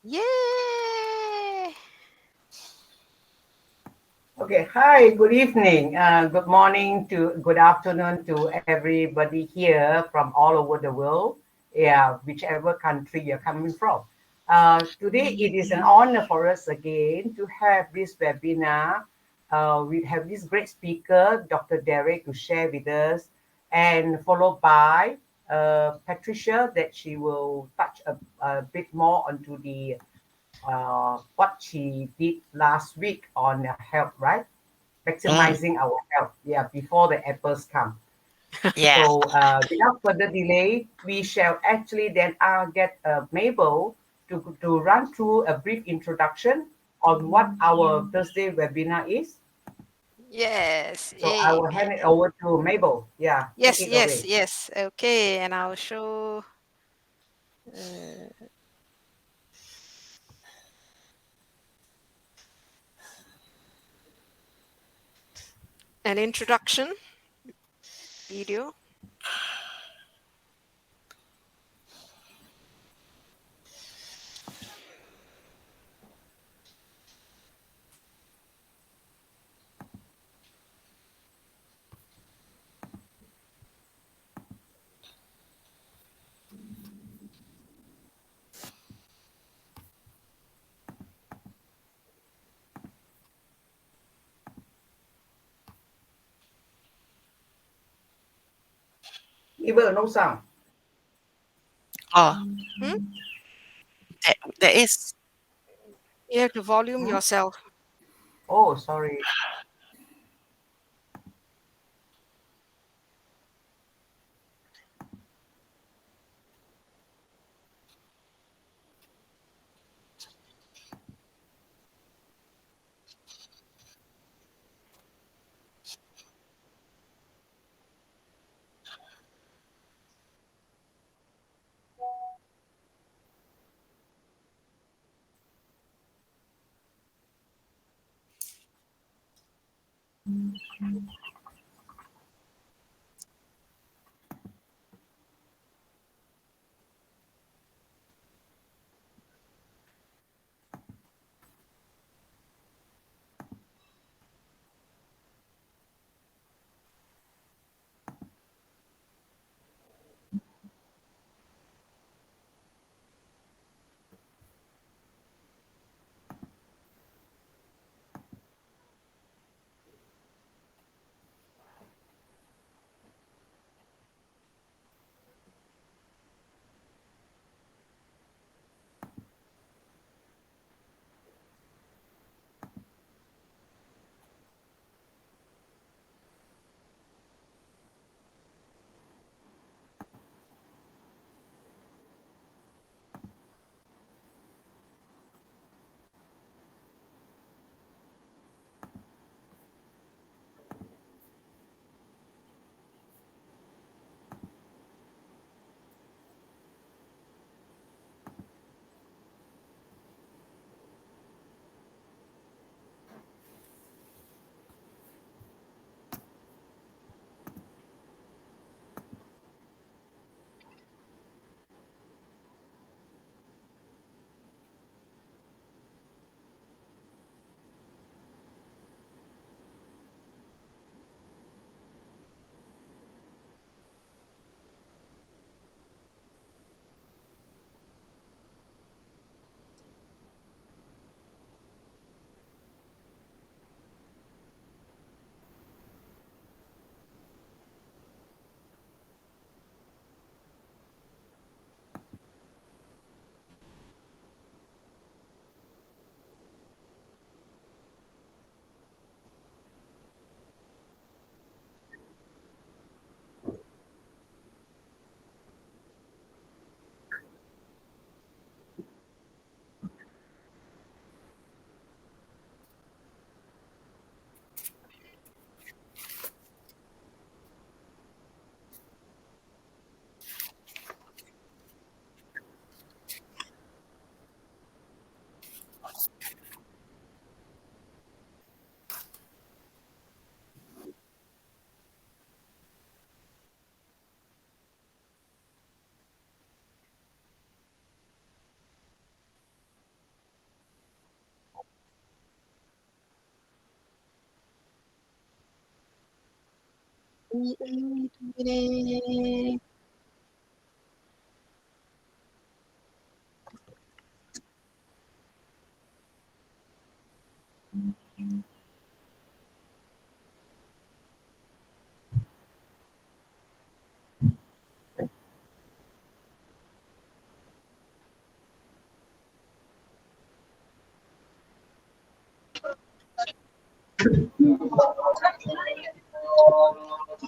Yay! Okay, hi, good evening, good morning good afternoon to everybody here from all over the world, yeah, whichever country you're coming from. Today, it is an honor for us again to have this webinar. We have this great speaker, DrDerrick, to share with us, and followed by Patricia, that she will touch a bit more onto the what she did last week on health, right? Mm, Maximizing our health, yeah, before the apples come. yeah. So without further delay, we shall actually then get Mabel to run through a brief introduction on what our Thursday webinar is. Yes, So I yay. will hand it over to Mabel. Yeah, take Yes, it yes, away. yes. Okay, and I'll show uh, an introduction video. Mabel, no sound. Oh, Hmm? there is. You have to volume Hmm? yourself. Oh, sorry.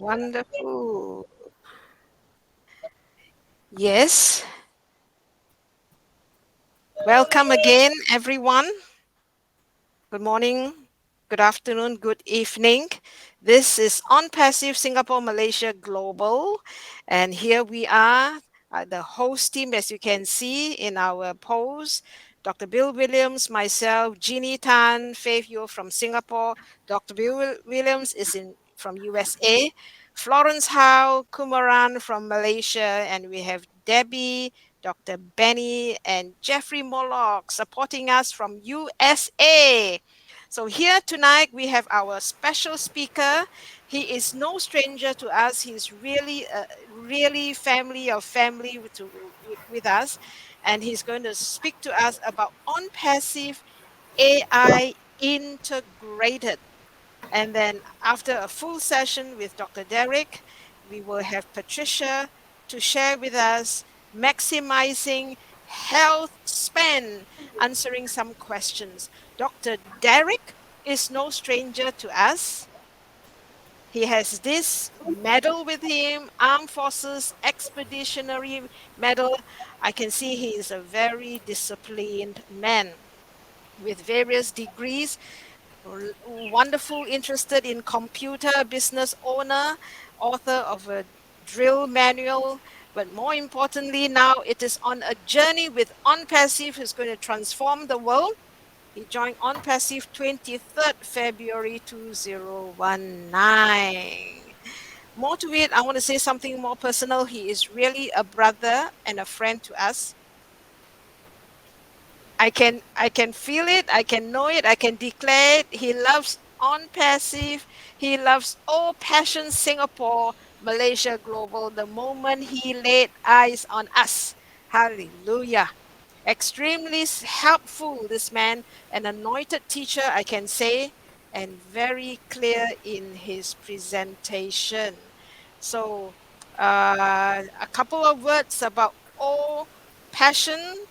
Wonderful. Yes. Welcome again, everyone. Good morning, good afternoon, good evening. This is ONPASSIVE Singapore, Malaysia Global. And here we are, the host team, as you can see in our post. Dr. Bill Williams, myself, Jeannie Tan, Faith Yo from Singapore. Dr. Bill Williams is from USA. Florence Howe, Kumaran from Malaysia. And we have Debbie, Dr. Benny, and Jeffrey Mollock supporting us from USA. So here tonight we have our special speaker. He is no stranger to us. He's really family of family with us, and he's going to speak to us about ONPASSIVE AI integrated. And then after a full session with Dr. Derrick, we will have Patricia to share with us maximizing health span, answering some questions. Dr. Derrick is no stranger to us. He has this medal with him, Armed Forces Expeditionary Medal. I can see he is a very disciplined man with various degrees, wonderful, interested in computer, business owner, author of a drill manual. But more importantly, now it is on a journey with OnPassive, who's going to transform the world. He joined OnPassive 23rd February 2019. More to it, I want to say something more personal. He is really a brother and a friend to us. I can feel it, I can know it, I can declare it. He loves OnPassive. He loves OPassion Singapore, Malaysia Global the moment he laid eyes on us. Hallelujah. Extremely helpful, this man, an anointed teacher, I can say, and very clear in his presentation. So, a couple of words about all passion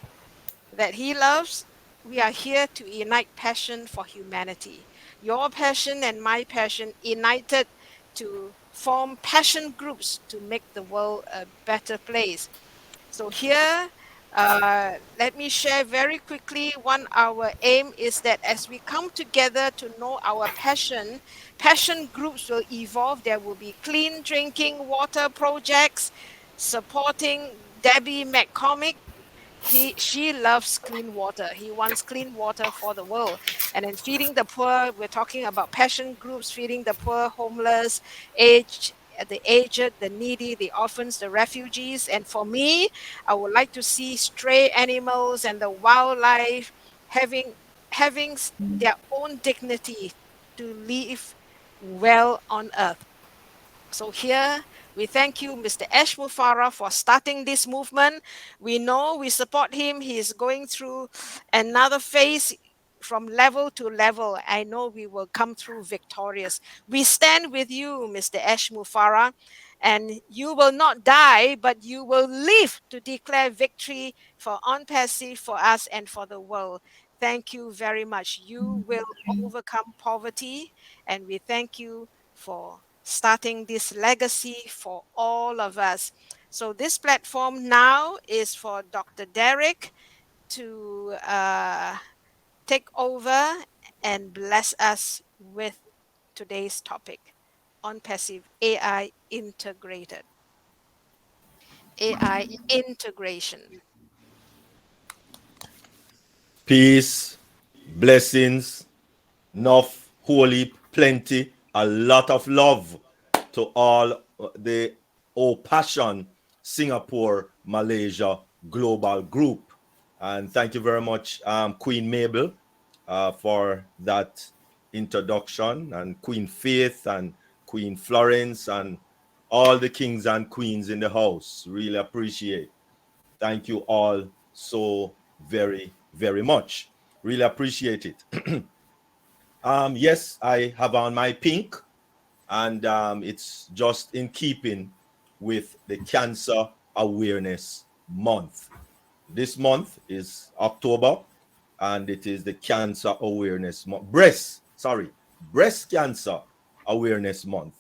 that he loves. We are here to ignite passion for humanity. Your passion and my passion united to form passion groups to make the world a better place. So here, let me share very quickly. Our aim is that as we come together to know our passion groups will evolve. There will be clean drinking water projects supporting Debbie McCormick. She loves clean water. He wants clean water for the world. And then feeding the poor, we're talking about passion groups, feeding the poor, homeless, the aged, the needy, the orphans, the refugees. And for me, I would like to see stray animals and the wildlife having their own dignity to live well on earth. So here we thank you, Mr. Ash Mufara, for starting this movement. We know we support him. He is going through another phase from level to level. I know we will come through victorious. We stand with you, Mr. Ash Mufara, and you will not die, but you will live to declare victory for OnPassive, for us, and for the world. Thank you very much. You will overcome poverty, and we thank you for starting this legacy for all of us. So, this platform now is for Dr. Derrick to take over and bless us with today's topic on passive AI integrated. AI integration. Peace, blessings, enough, holy, plenty, a lot of love to all the OPassion Singapore, Malaysia Global Group. And thank you very much, Queen Mabel, for that introduction, and Queen Faith and Queen Florence, and all the kings and queens in the house. Really appreciate. Thank you all so very, very much. Really appreciate it. Yes, I have on my pink, and it's just in keeping with the Cancer Awareness Month. This month is October, and it is the Cancer Awareness Month. Breast Cancer Awareness Month.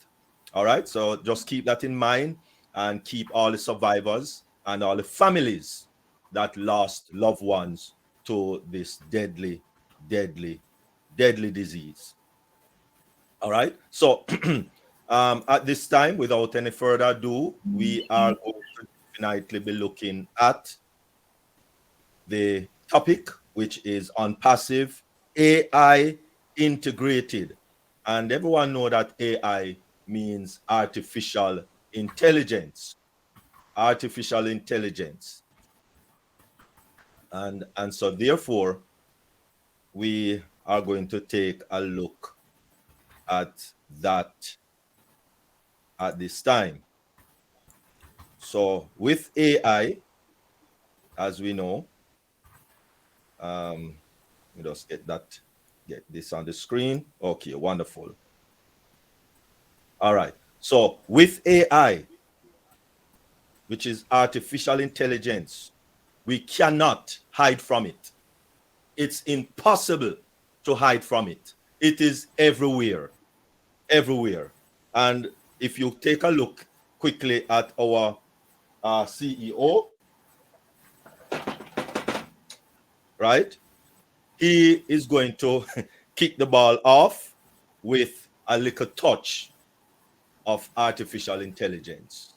All right, so just keep that in mind, and keep all the survivors and all the families that lost loved ones to this deadly, deadly, deadly disease. All right, so at this time, without any further ado, we are going to definitely be looking at the topic, which is on passive AI integrated. And everyone know that AI means artificial intelligence. Artificial intelligence. And so therefore, we are going to take a look at that at this time. So with AI, as we know, let me just get this on the screen. Okay, wonderful. All right. So with AI, which is artificial intelligence, we cannot hide from it. It's impossible to hide from it. It is everywhere, everywhere. And if you take a look quickly at our CEO, right? He is going to kick the ball off with a little touch of artificial intelligence.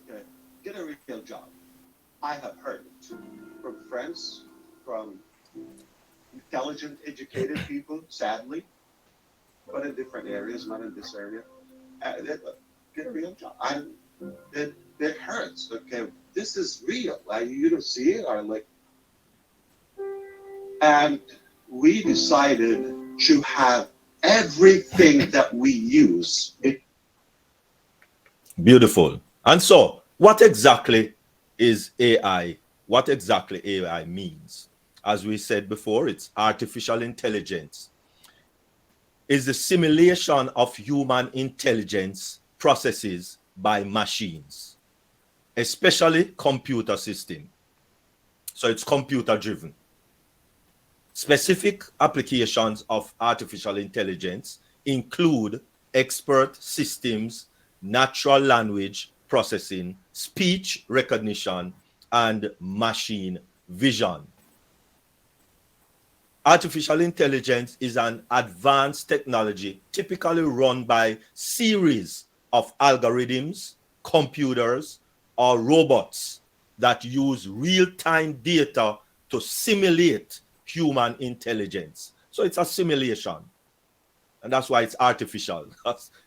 Okay, get a real job. I have heard it from friends, from intelligent, educated people, sadly, but in different areas, not in this area. Get a real job. It hurts. Okay, this is real. You don't see it, or like, and we decided to have everything that we use. Beautiful. And so, what exactly is AI? What exactly AI means? As we said before, it's artificial intelligence. Is the simulation of human intelligence processes by machines, especially computer system. So it's computer driven. Specific applications of artificial intelligence include expert systems, natural language processing, speech recognition, and machine vision. Artificial intelligence is an advanced technology typically run by series of algorithms, computers, or robots that use real-time data to simulate human intelligence. So it's a simulation. And that's why it's artificial.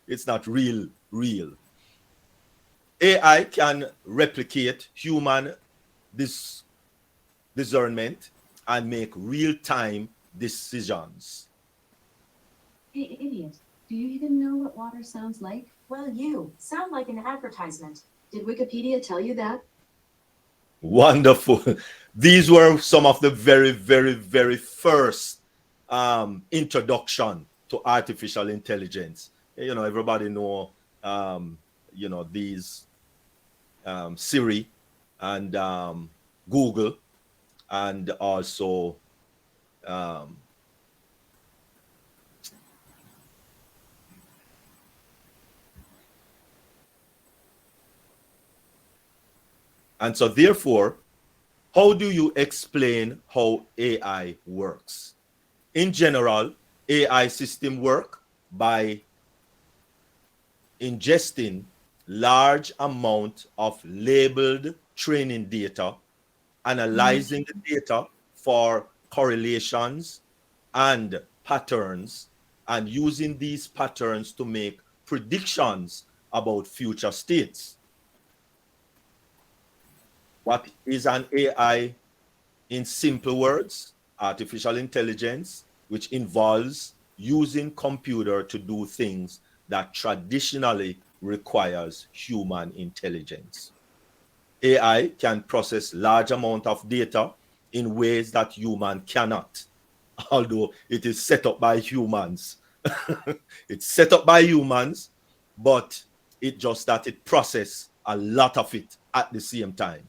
It's not real. AI can replicate human discernment and make real-time decisions. Hey, idiot, do you even know what water sounds like? Well, you sound like an advertisement. Did Wikipedia tell you that? Wonderful. These were some of the very, very, very first introduction to artificial intelligence. You know, everybody know, you know, these Siri and Google, and also and so therefore, how do you explain how AI works? In general, AI system work by ingesting large amount of labeled training data, analyzing the data for correlations and patterns, and using these patterns to make predictions about future states. What is an AI? In simple words, artificial intelligence, which involves using computer to do things that traditionally requires human intelligence. AI can process large amount of data in ways that human cannot, although it is set up by humans. It's set up by humans, but it just that it process a lot of it at the same time.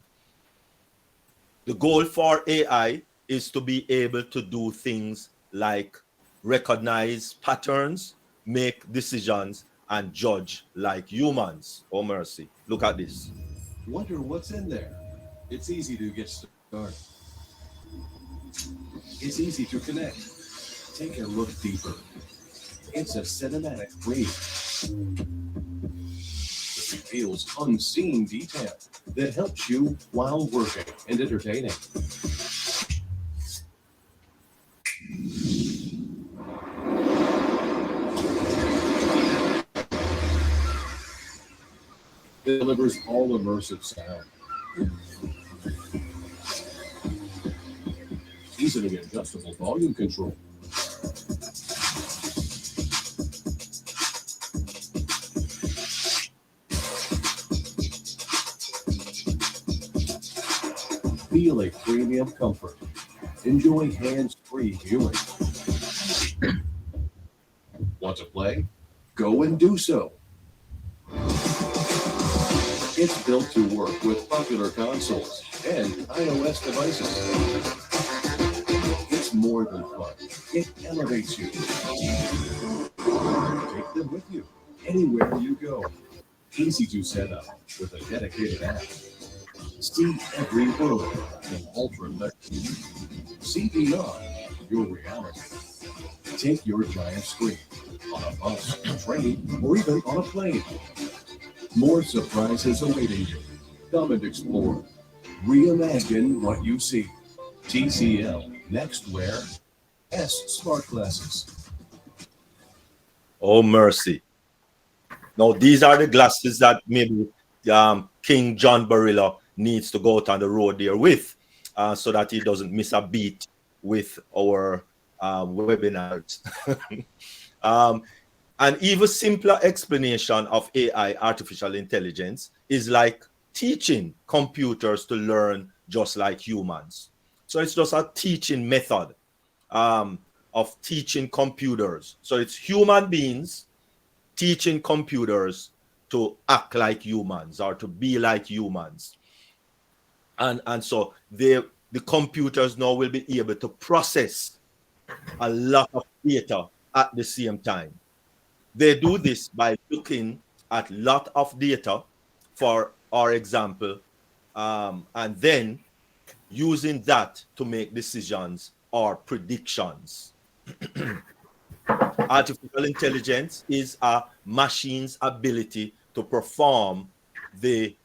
The goal for AI is to be able to do things like recognize patterns, make decisions, and judge like humans. Oh, mercy. Look at this. Wonder what's in there. It's easy to get started. It's easy to connect. Take a look deeper. It's a cinematic wave. It reveals unseen detail that helps you while working and entertaining. It delivers all immersive sound. Easily adjustable volume control. Feel a premium comfort. Enjoy hands-free viewing. Want to play? Go and do so. It's built to work with popular consoles and iOS devices. It's more than fun. It elevates you. Take them with you anywhere you go. Easy to set up with a dedicated app. See every world in ultra level. See beyond your reality. Take your giant screen on a bus, train, or even on a plane. More surprises awaiting you. Come and explore. Reimagine what you see. TCL Nextwear S Smart Glasses. Oh, mercy. Now, these are the glasses that maybe King John Barilla needs to go out on the road there with, so that he doesn't miss a beat with our webinars. An even simpler explanation of AI, artificial intelligence, is like teaching computers to learn just like humans. So it's just a teaching method of teaching computers. So it's human beings teaching computers to act like humans or to be like humans. And so the computers now will be able to process a lot of data at the same time. They do this by looking at a lot of data, for our example, and then using that to make decisions or predictions. Artificial intelligence is a machine's ability to perform the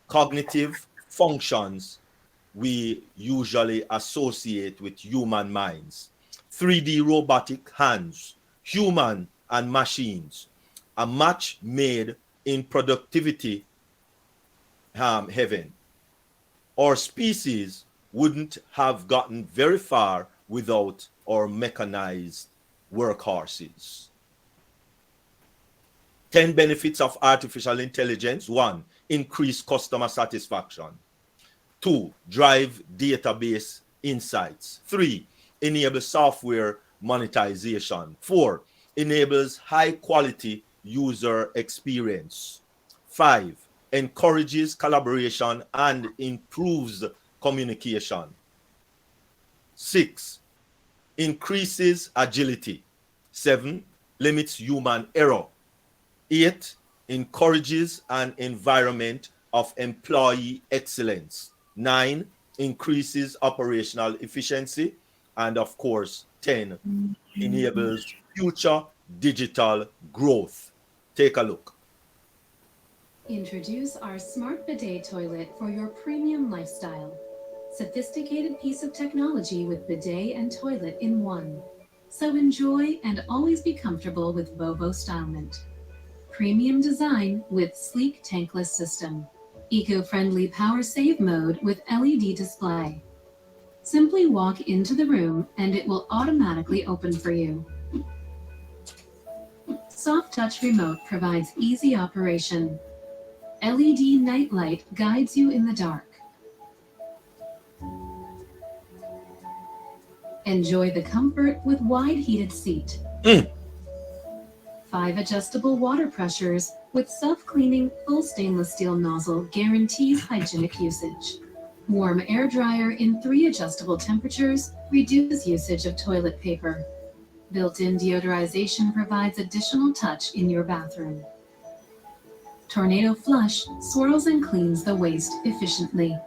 cognitive functions we usually associate with human minds. 3D robotic hands, human and machines, a match made in productivity heaven. Our species wouldn't have gotten very far without our mechanized workhorses. 10 benefits of artificial intelligence. 1, increase customer satisfaction. 2, drive database insights. 3, enable software monetization. 4, enables high quality user experience. 5, encourages collaboration and improves communication. 6, increases agility. 7, limits human error. 8, encourages an environment of employee excellence. 9, increases operational efficiency. And of course, 10, enables future digital growth. Take a look. Introduce our smart bidet toilet for your premium lifestyle. Sophisticated piece of technology with bidet and toilet in one. So enjoy and always be comfortable with Volvo Stylement. Premium design with sleek tankless system. Eco-friendly power save mode with LED display. Simply walk into the room and it will automatically open for you. Soft touch remote provides easy operation. LED night light guides you in the dark. Enjoy the comfort with wide heated seat. 5 adjustable water pressures with self-cleaning full stainless steel nozzle guarantees hygienic usage. Warm air dryer in 3 adjustable temperatures reduces usage of toilet paper. Built-in deodorization provides additional touch in your bathroom. Tornado Flush swirls and cleans the waste efficiently.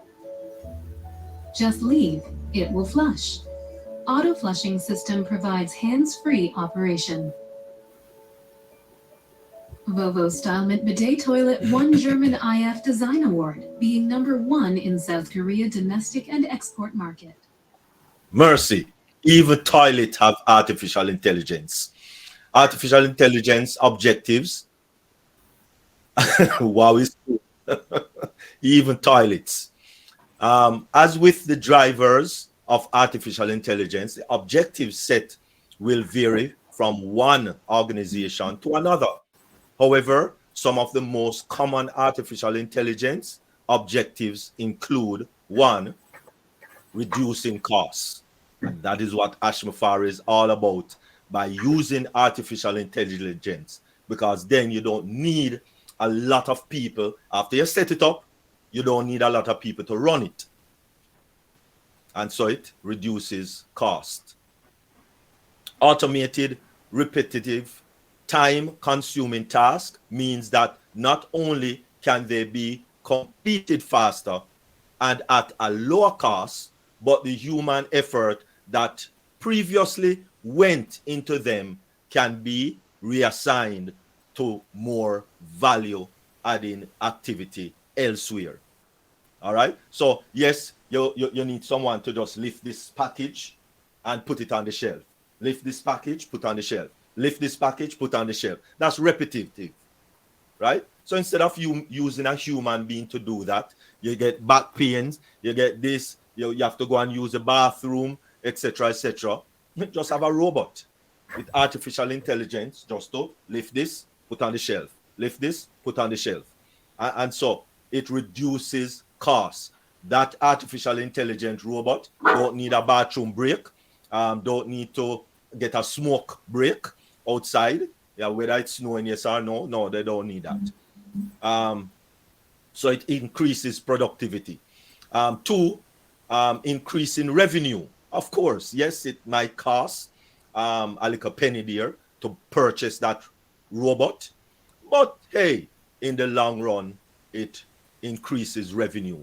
Just leave, it will flush. Auto flushing system provides hands-free operation. Volvo Stylement Bidet Toilet won German IF Design Award, being #1 in South Korea domestic and export market. Mercy. Even toilets have artificial intelligence. Artificial intelligence objectives. Wow, it's cool. Even toilets. As with the drivers of artificial intelligence, the objective set will vary from one organization to another. However, some of the most common artificial intelligence objectives include: 1, reducing costs. And that is what Ashmafari is all about, by using artificial intelligence, because then you don't need a lot of people. After you set it up, you don't need a lot of people to run it. And so it reduces cost. Automated, repetitive, time-consuming task means that not only can they be completed faster and at a lower cost, but the human effort that previously went into them can be reassigned to more value-adding activity elsewhere. All right? So yes, you need someone to just lift this package and put it on the shelf. Lift this package, put on the shelf. Lift this package, put on the shelf. That's repetitive, right? So instead of you using a human being to do that, you get back pains, you get this, you have to go and use the bathroom, etc., etc. Just have a robot with artificial intelligence just to lift this, put on the shelf. Lift this, put on the shelf. And so it reduces costs. That artificial intelligent robot don't need a bathroom break, don't need to get a smoke break outside. Yeah, whether it's snowing, yes or no. No, they don't need that. So it increases productivity. 2, increasing revenue. Of course, yes, it might cost a little penny there to purchase that robot, but hey, in the long run, it increases revenue.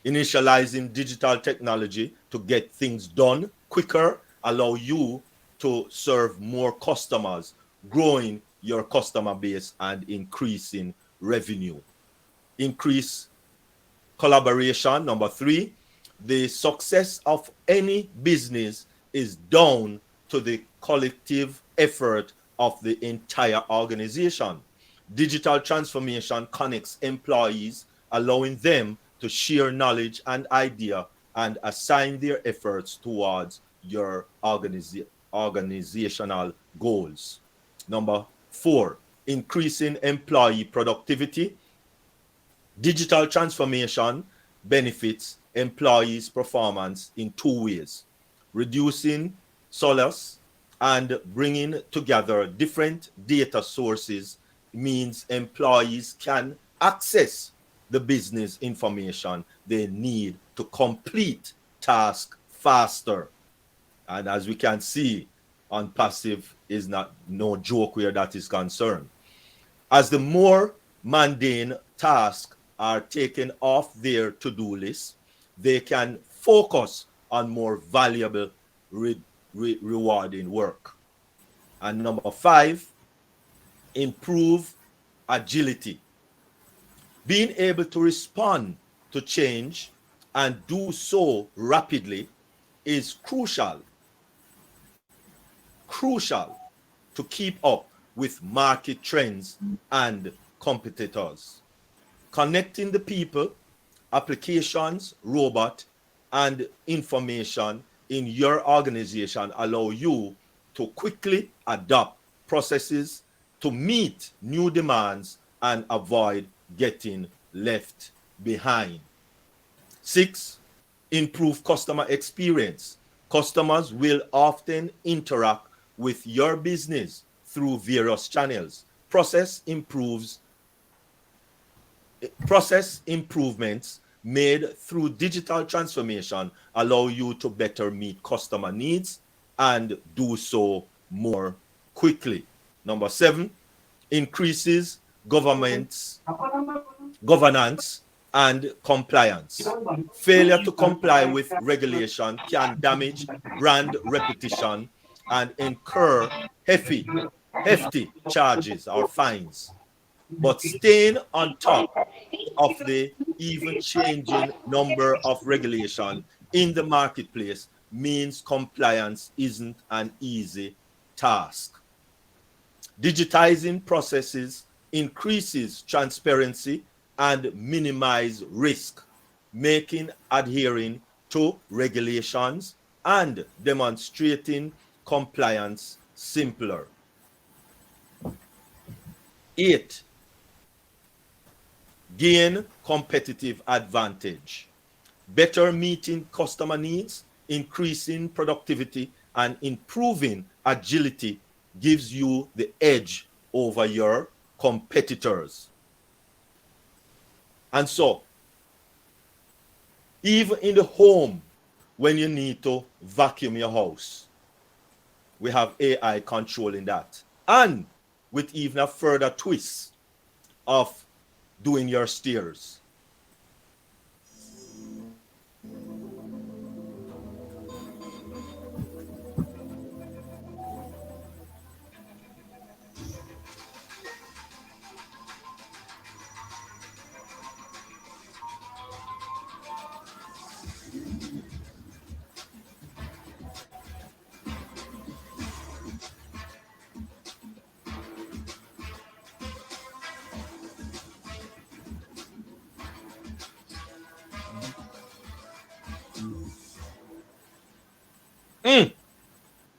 Initializing digital technology to get things done quicker allow you to serve more customers, growing your customer base and increasing revenue. Increase collaboration. Number 3, the success of any business is down to the collective effort of the entire organization. Digital transformation connects employees, allowing them to share knowledge and idea and assign their efforts towards your organizational goals. Number 4, increasing employee productivity. Digital transformation benefits employees' performance in 2 ways: reducing solace and bringing together different data sources means employees can access the business information they need to complete tasks faster. And as we can see, ONPASSIVE is no joke where that is concerned. As the more mundane tasks are taken off their to-do list, they can focus on more valuable, rewarding work. And number 5, improve agility. Being able to respond to change and do so rapidly is crucial. crucial to keep up with market trends and competitors. Connecting the people, applications, robot, and information in your organization allow you to quickly adapt processes to meet new demands and avoid getting left behind. 6, improve customer experience. Customers will often interact with your business through various channels. Process improvements made through digital transformation allow you to better meet customer needs and do so more quickly. Number 7, increases governance and compliance. Failure to comply with regulation can damage brand reputation and incur hefty charges or fines. But staying on top of the even changing number of regulation in the marketplace means compliance isn't an easy task. Digitizing processes increases transparency and minimize risk, making adhering to regulations and demonstrating compliance simpler. 8, gain competitive advantage. Better meeting customer needs, increasing productivity, and improving agility gives you the edge over your competitors. And so, even in the home, when you need to vacuum your house, we have AI controlling that. And with even a further twist of doing your stairs.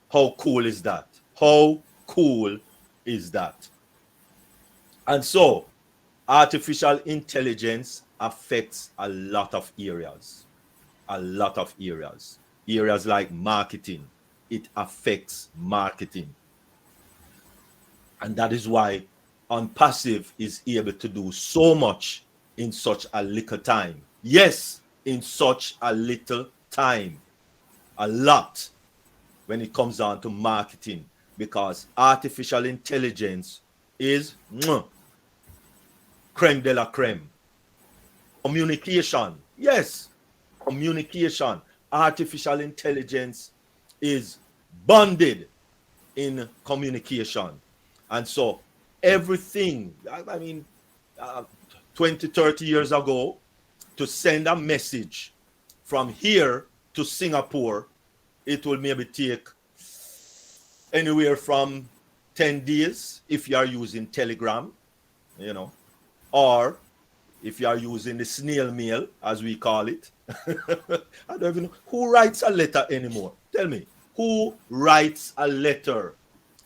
How cool is that? How cool is that? And so, artificial intelligence affects a lot of areas. A lot of areas. Areas like marketing. It affects marketing. And that is why ONPASSIVE is able to do so much in such a little time. Yes, in such a little time. A lot when it comes down to marketing, because artificial intelligence is creme de la creme. Communication, yes, communication. Artificial intelligence is bonded in communication. And so everything, I mean, 20, 30 years ago, to send a message from here to Singapore, it will maybe take anywhere from 10 days if you are using Telegram, you know, or if you are using the snail mail, as we call it. I don't even know who writes a letter anymore. Tell me, who writes a letter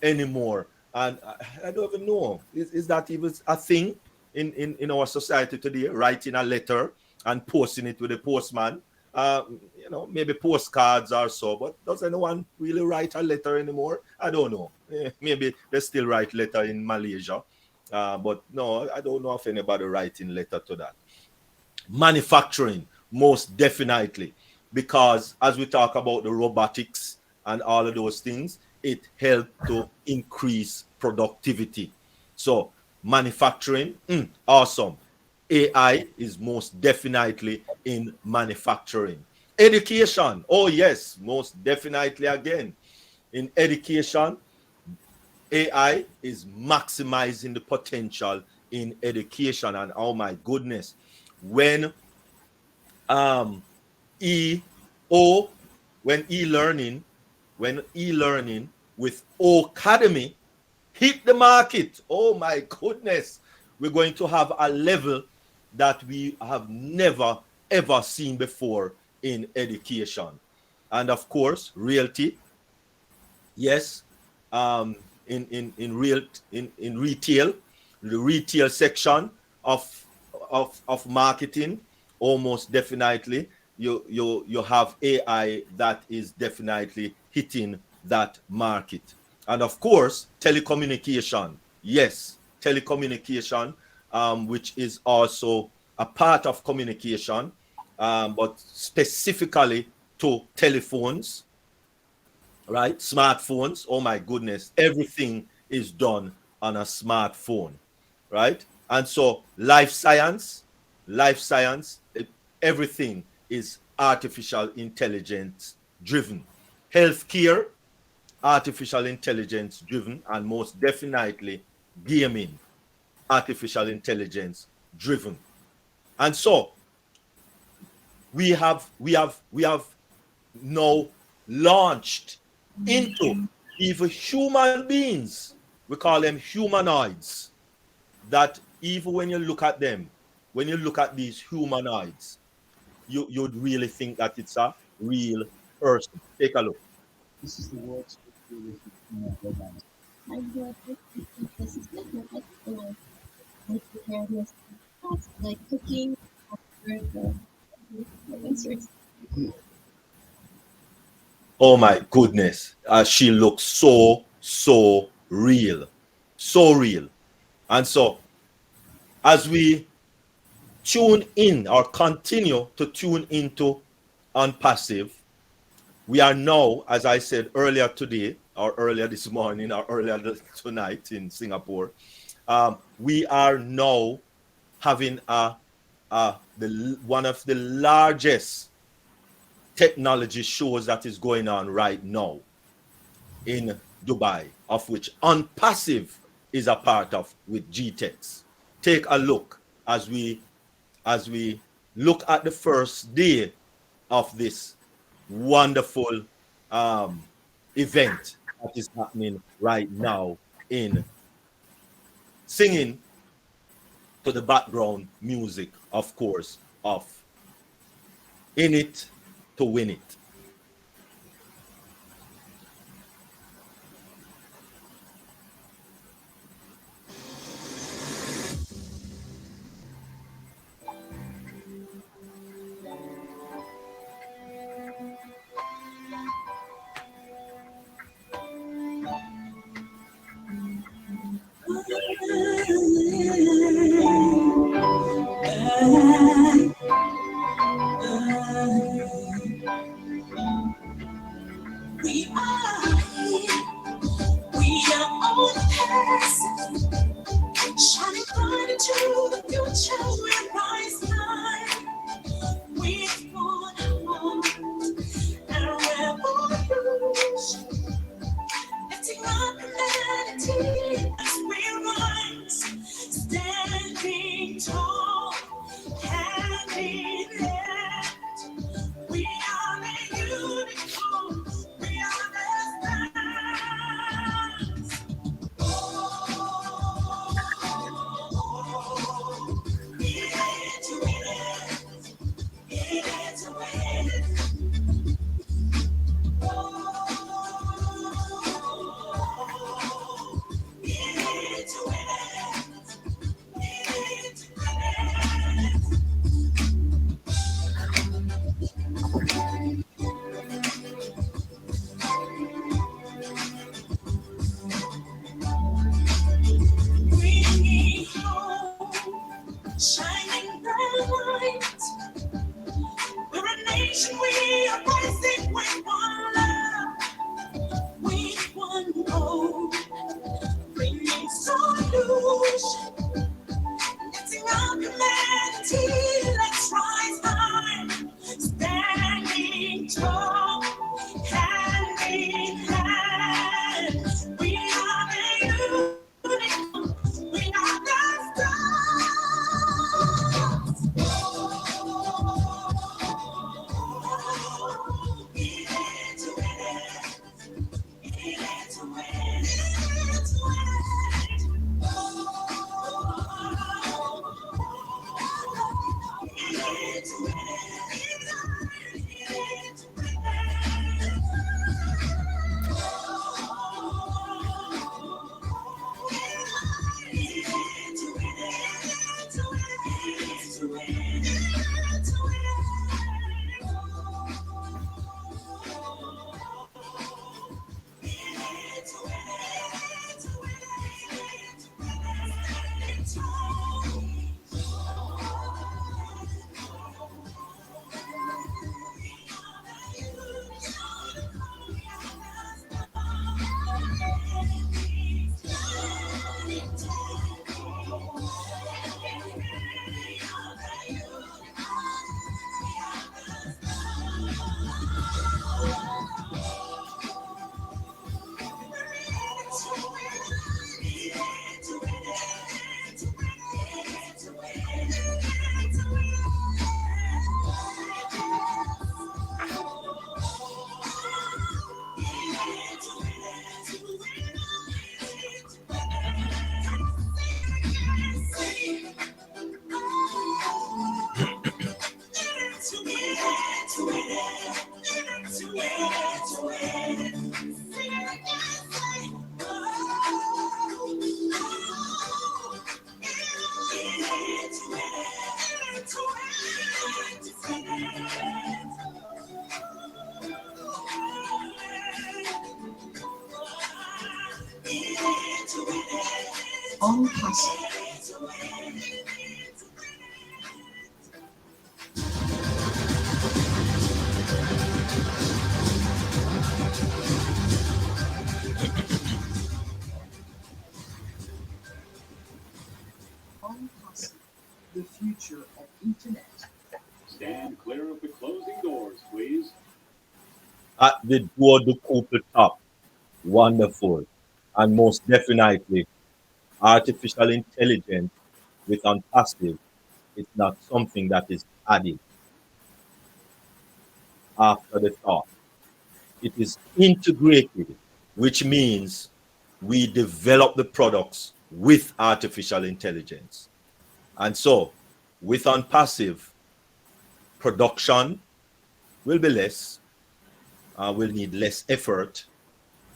anymore? And I don't even know. Is that even a thing in our society today? Writing a letter and posting it with a postman? You know, maybe postcards or so, but does anyone really write a letter anymore? I don't know. Maybe they still write letter in Malaysia, but no, I don't know of anybody writing letter to that. Manufacturing, most definitely, because as we talk about the robotics and all of those things, it helped to increase productivity. So manufacturing, awesome. AI is most definitely in manufacturing. Education, oh yes, most definitely again. In education, AI is maximizing the potential in education. And oh my goodness, when e-learning with Academy hit the market, oh my goodness, we're going to have a level that we have never ever seen before in education. And of course, realty, yes, in retail, the retail section of marketing, almost definitely you have AI that is definitely hitting that market. And of course, telecommunication, yes, telecommunication, which is also a part of communication, but specifically to telephones, right? Smartphones. Oh my goodness, everything is done on a smartphone, right? And so life science, everything is artificial intelligence driven. Healthcare, artificial intelligence driven, and most definitely gaming, artificial intelligence driven. And so we have now launched into even human beings. We call them humanoids. That even when you look at them, when you look at these humanoids, you'd really think that it's a real person. Take a look. This is the world's first realistic robots. This is definitely like preparedness, like cooking, or answers. Oh my goodness, she looks so real, so real. And so as we tune in or continue to tune into ONPASSIVE, we are now, as I said earlier today, or earlier this morning, or earlier tonight in Singapore, we are now having one of the largest technology shows that is going on right now in Dubai, of which ONPASSIVE is a part of with GTEx. Take a look as we look at the first day of this wonderful event that is happening right now in singing to the background music, of course, of In It to Win It. ONPASSIVE. ONPASSIVE, the future of internet. Stand clear of the closing doors, please. At the door, the couple top. Wonderful. And most definitely, artificial intelligence with ONPASSIVE is not something that is added after the thought. It is integrated, which means we develop the products with artificial intelligence. And so, with ONPASSIVE, production will be less, we'll need less effort,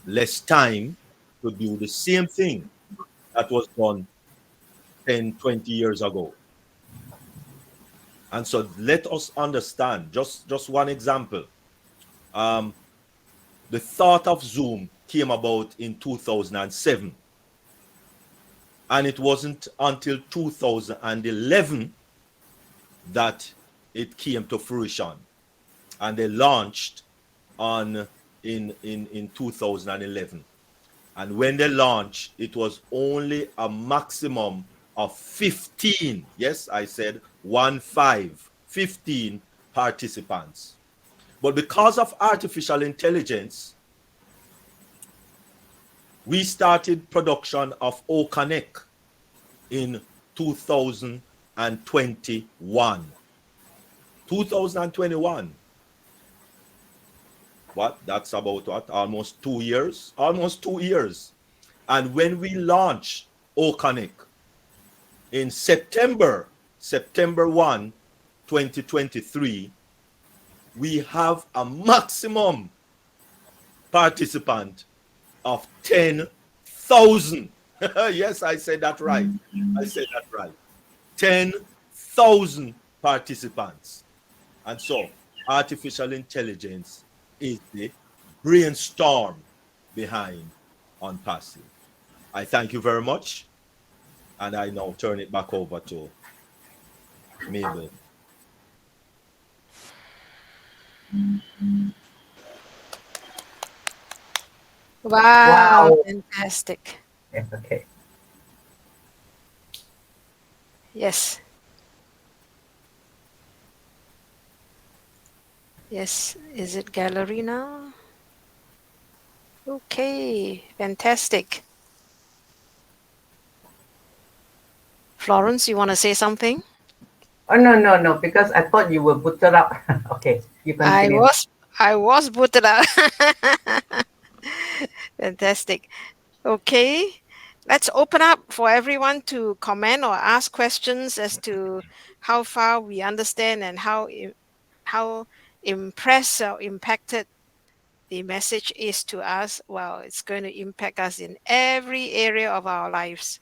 less time to do the same thing that was done 10, 20 years ago. And so let us understand, just one example. The thought of Zoom came about in 2007. And it wasn't until 2011 that it came to fruition. And they launched in 2011. And when they launched, it was only a maximum of 15, yes, I said 15 participants. But because of artificial intelligence, we started production of OConnect in 2021. 2021. What? That's about what? Almost 2 years? Almost 2 years. And when we launched OConnect in September 1, 2023, we have a maximum participant of 10,000. Yes, I said that right. I said that right. 10,000 participants. And so, artificial intelligence is the brainstorm behind ONPASSIVE. I thank you very much. And I now turn it back over to Mabel. Wow, fantastic. Yes, okay. Yes. Yes, is it gallery now? Okay, fantastic. Florence, you want to say something? Oh, no, because I thought you were booted up. Okay, you continue. I was booted out. Fantastic. Okay, let's open up for everyone to comment or ask questions as to how far we understand and how impressed or impacted the message is to us. Well, it's going to impact us in every area of our lives.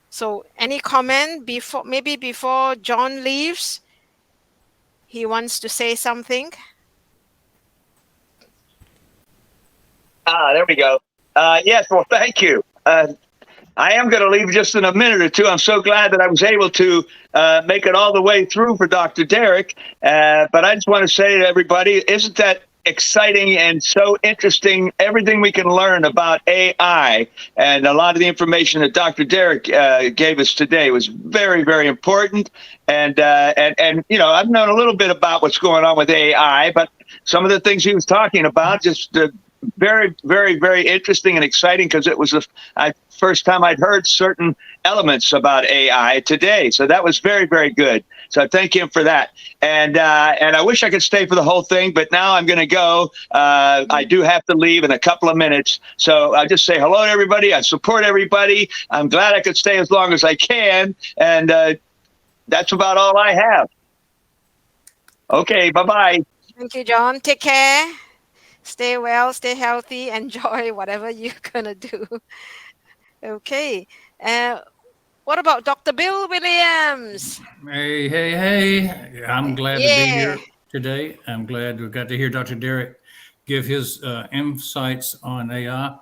So any comment before John leaves? He wants to say something. There we go. Yes, well, thank you. I am going to leave just in a minute or two. I'm so glad that I was able to make it all the way through for Dr. Derrick. But I just want to say to everybody, isn't that exciting and so interesting? Everything we can learn about AI, and a lot of the information that Dr. Derrick gave us today was very, very important. And you know, I've known a little bit about what's going on with AI, but some of the things he was talking about just very, very, very interesting and exciting, because it was the first time I'd heard certain elements about AI today. So that was very, very good. So I thank him for that. And I wish I could stay for the whole thing, but now I'm going to go. I do have to leave in a couple of minutes. So I'll just say hello to everybody. I support everybody. I'm glad I could stay as long as I can. And that's about all I have. Okay, bye-bye. Thank you, John. Take care. Stay well, stay healthy, enjoy whatever you're gonna do. Okay. What about Dr. Bill Williams? Hey, hey, hey. I'm glad to be Yeah. here today. I'm glad we got to hear Dr. Derrick give his insights on AI,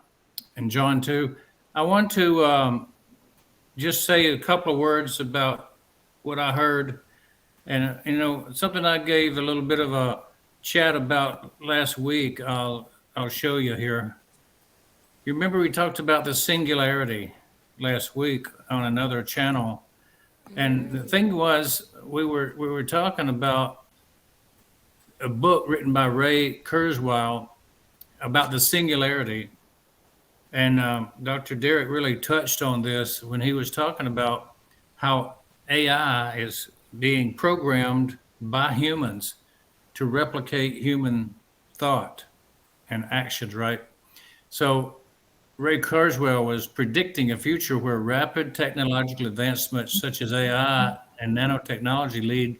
and John too. I want to just say a couple of words about what I heard. And, something I gave a little bit of a chat about last week, I'll show you here. You remember we talked about the singularity last week on another channel. And the thing was, we were talking about a book written by Ray Kurzweil about the singularity. And Dr. Derrick really touched on this when he was talking about how AI is being programmed by humans to replicate human thought and actions, right? So Ray Kurzweil was predicting a future where rapid technological advancements such as AI and nanotechnology lead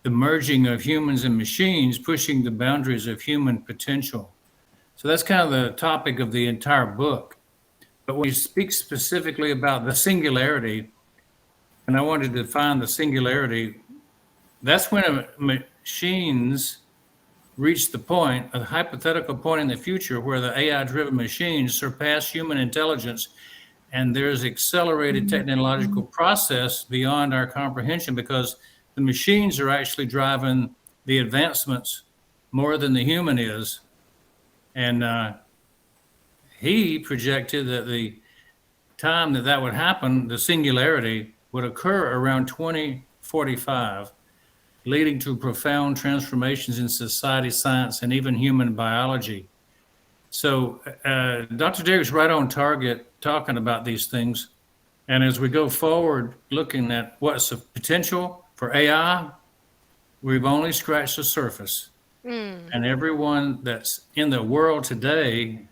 the merging of humans and machines, pushing the boundaries of human potential. So that's kind of the topic of the entire book. But when you speak specifically about the singularity, and I wanted to define the singularity, that's when machines reach the point, a hypothetical point in the future where the AI-driven machines surpass human intelligence, and there's accelerated technological process beyond our comprehension because the machines are actually driving the advancements more than the human is. And he projected that the time that would happen, the singularity would occur around 2045, leading to profound transformations in society, science, and even human biology. So Dr. Derrick's right on target talking about these things. And as we go forward, looking at what's the potential for AI, we've only scratched the surface. And everyone that's in the world today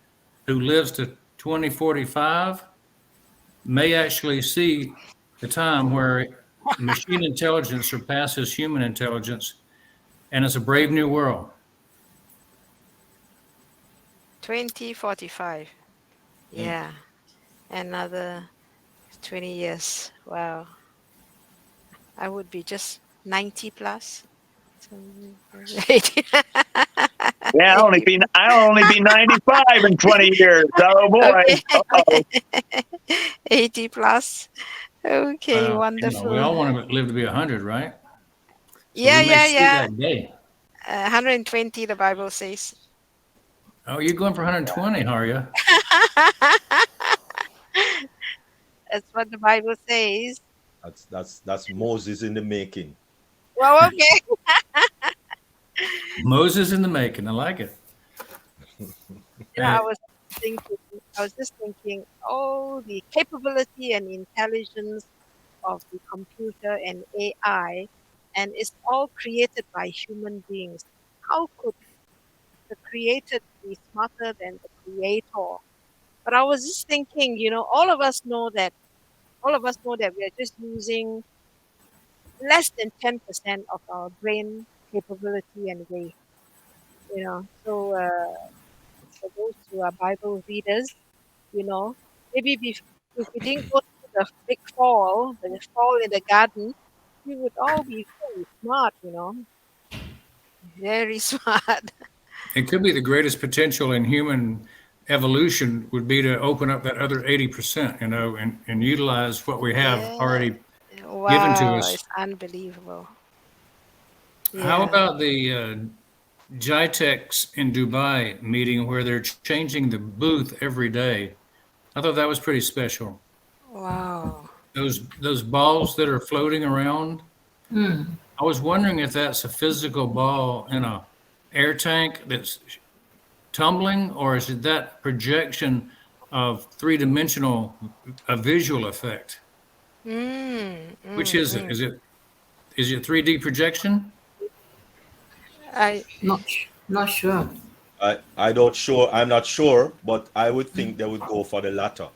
who lives to 2045 may actually see the time where machine intelligence surpasses human intelligence, and it's a brave new world. 2045. Yeah. Another 20 years. Wow. I would be just 90 plus. Yeah, I'll only be 95 in 20 years. Oh boy. Okay. 80 plus. Okay, wonderful. We all want to live to be 100, right? So yeah, we may see yeah. that day. 120, the Bible says. Oh, you're going for 120, are you? That's what the Bible says. That's Moses in the making. Well, okay. Moses in the making. I like it. I was just thinking, oh, the capability and intelligence of the computer and AI, and it's all created by human beings. How could the created be smarter than the creator? But I was just thinking, all of us know that we are just using less than 10% of our brain capability anyway. So for those who are Bible readers, maybe if we didn't go through the big fall, the fall in the garden, we would all be very smart, very smart. It could be the greatest potential in human evolution would be to open up that other 80%, and utilize what we have already given to us. It's unbelievable. How about the GITEX in Dubai meeting where they're changing the booth every day? I thought that was pretty special. Wow. Those balls that are floating around, I was wondering if that's a physical ball in a air tank that's tumbling, or is it that projection of three-dimensional visual effect? Which is it? Is it 3D projection? I not sure. I'm not sure, but I would think they would go for the latter.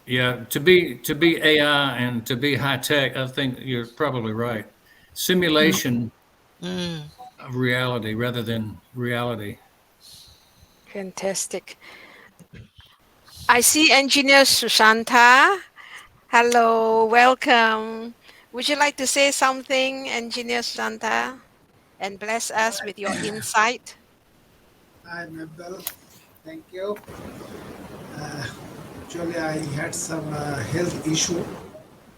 Yeah, to be AI and to be high tech, I think you're probably right. Simulation reality rather than reality. Fantastic. I see Engineer Sushanta. Hello, welcome. Would you like to say something, Engineer Sushanta, and bless us with your insight? Hi, Mabel. Thank you. Uh, Actually, I had some health issue.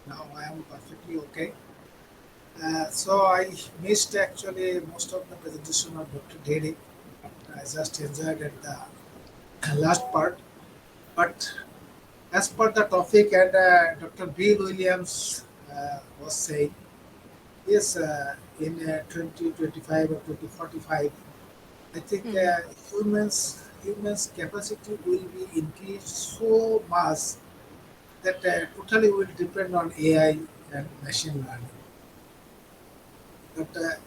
Now I am perfectly okay. So I missed actually most of the presentation of Dr. Derrick. I just enjoyed at the last part. But as per the topic and Dr. Bill Williams was saying, yes, in 2025 or 2045, I think Mm, humans capacity will be increased so much that totally will depend on AI and machine learning. But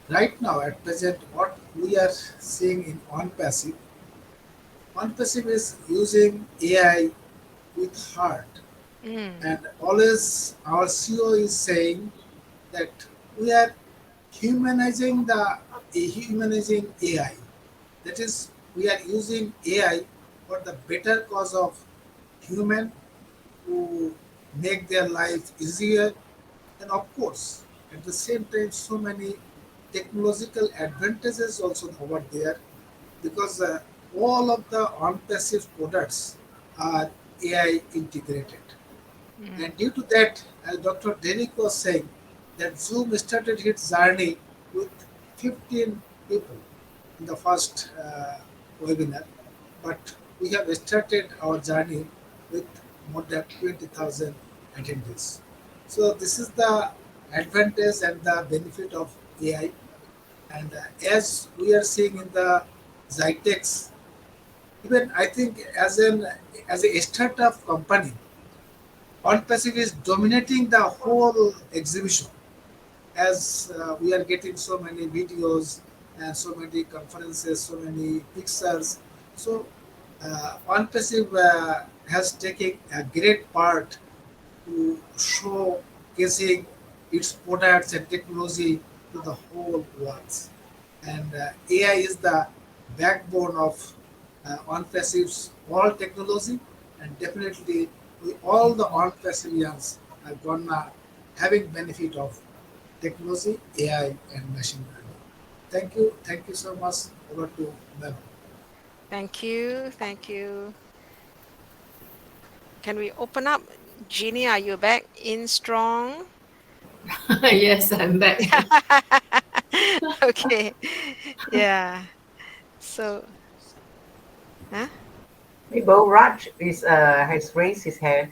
right now, at present, what we are seeing in ONPASSIVE is using AI with heart. mm, And always our CEO is saying that we are humanizing AI. That is, we are using AI for the better cause of human to make their life easier. And of course, at the same time, so many technological advantages also over there because all of the on-passive products are AI integrated. And mm, due to that, as Dr. Derrick was saying, that Zoom started its journey with 15 people in the first webinar, but we have started our journey with more than 20,000 attendees. So this is the advantage and the benefit of AI. And as we are seeing in the Zytex, even I think as a startup company, OnPassive is dominating the whole exhibition as we are getting so many videos and so many conferences, so many pictures. So OnPassive has taken a great part to showcasing its products and technology to the whole world. And AI is the backbone of OnPassive's all technology, and definitely we, all the OnPassivians are gonna having benefit of technology, AI, and machine learning. Thank you so much. Over to Mel. thank you. Thank you. Can we open up? Jeannie, are you back in strong? Yes, I'm back. Okay. Yeah. So, huh? Maybe Raj has raised his hand.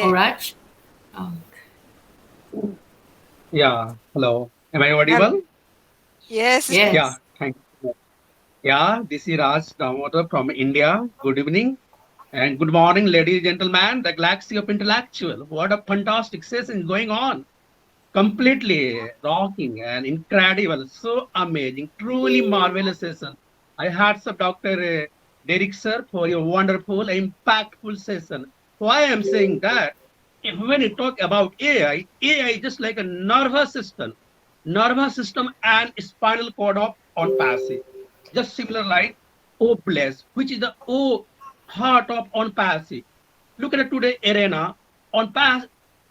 Oh, Yeah. Raj? Oh, Yeah, hello. Am I Hel- audible? Yes. Yeah, yes. thank you. Yeah, this is Raj Damodar from India. Good evening and good morning, ladies and gentlemen. The galaxy of intellectual. What a fantastic session going on. Completely rocking and incredible. So amazing. Truly marvelous session. I had some Dr. Derrick sir for your wonderful, impactful session. Why I'm saying that? If when you talk about AI is just like a nervous system and spinal cord of on passive. Just similar like O plus, which is the O heart of on passive. Look at the today arena on pass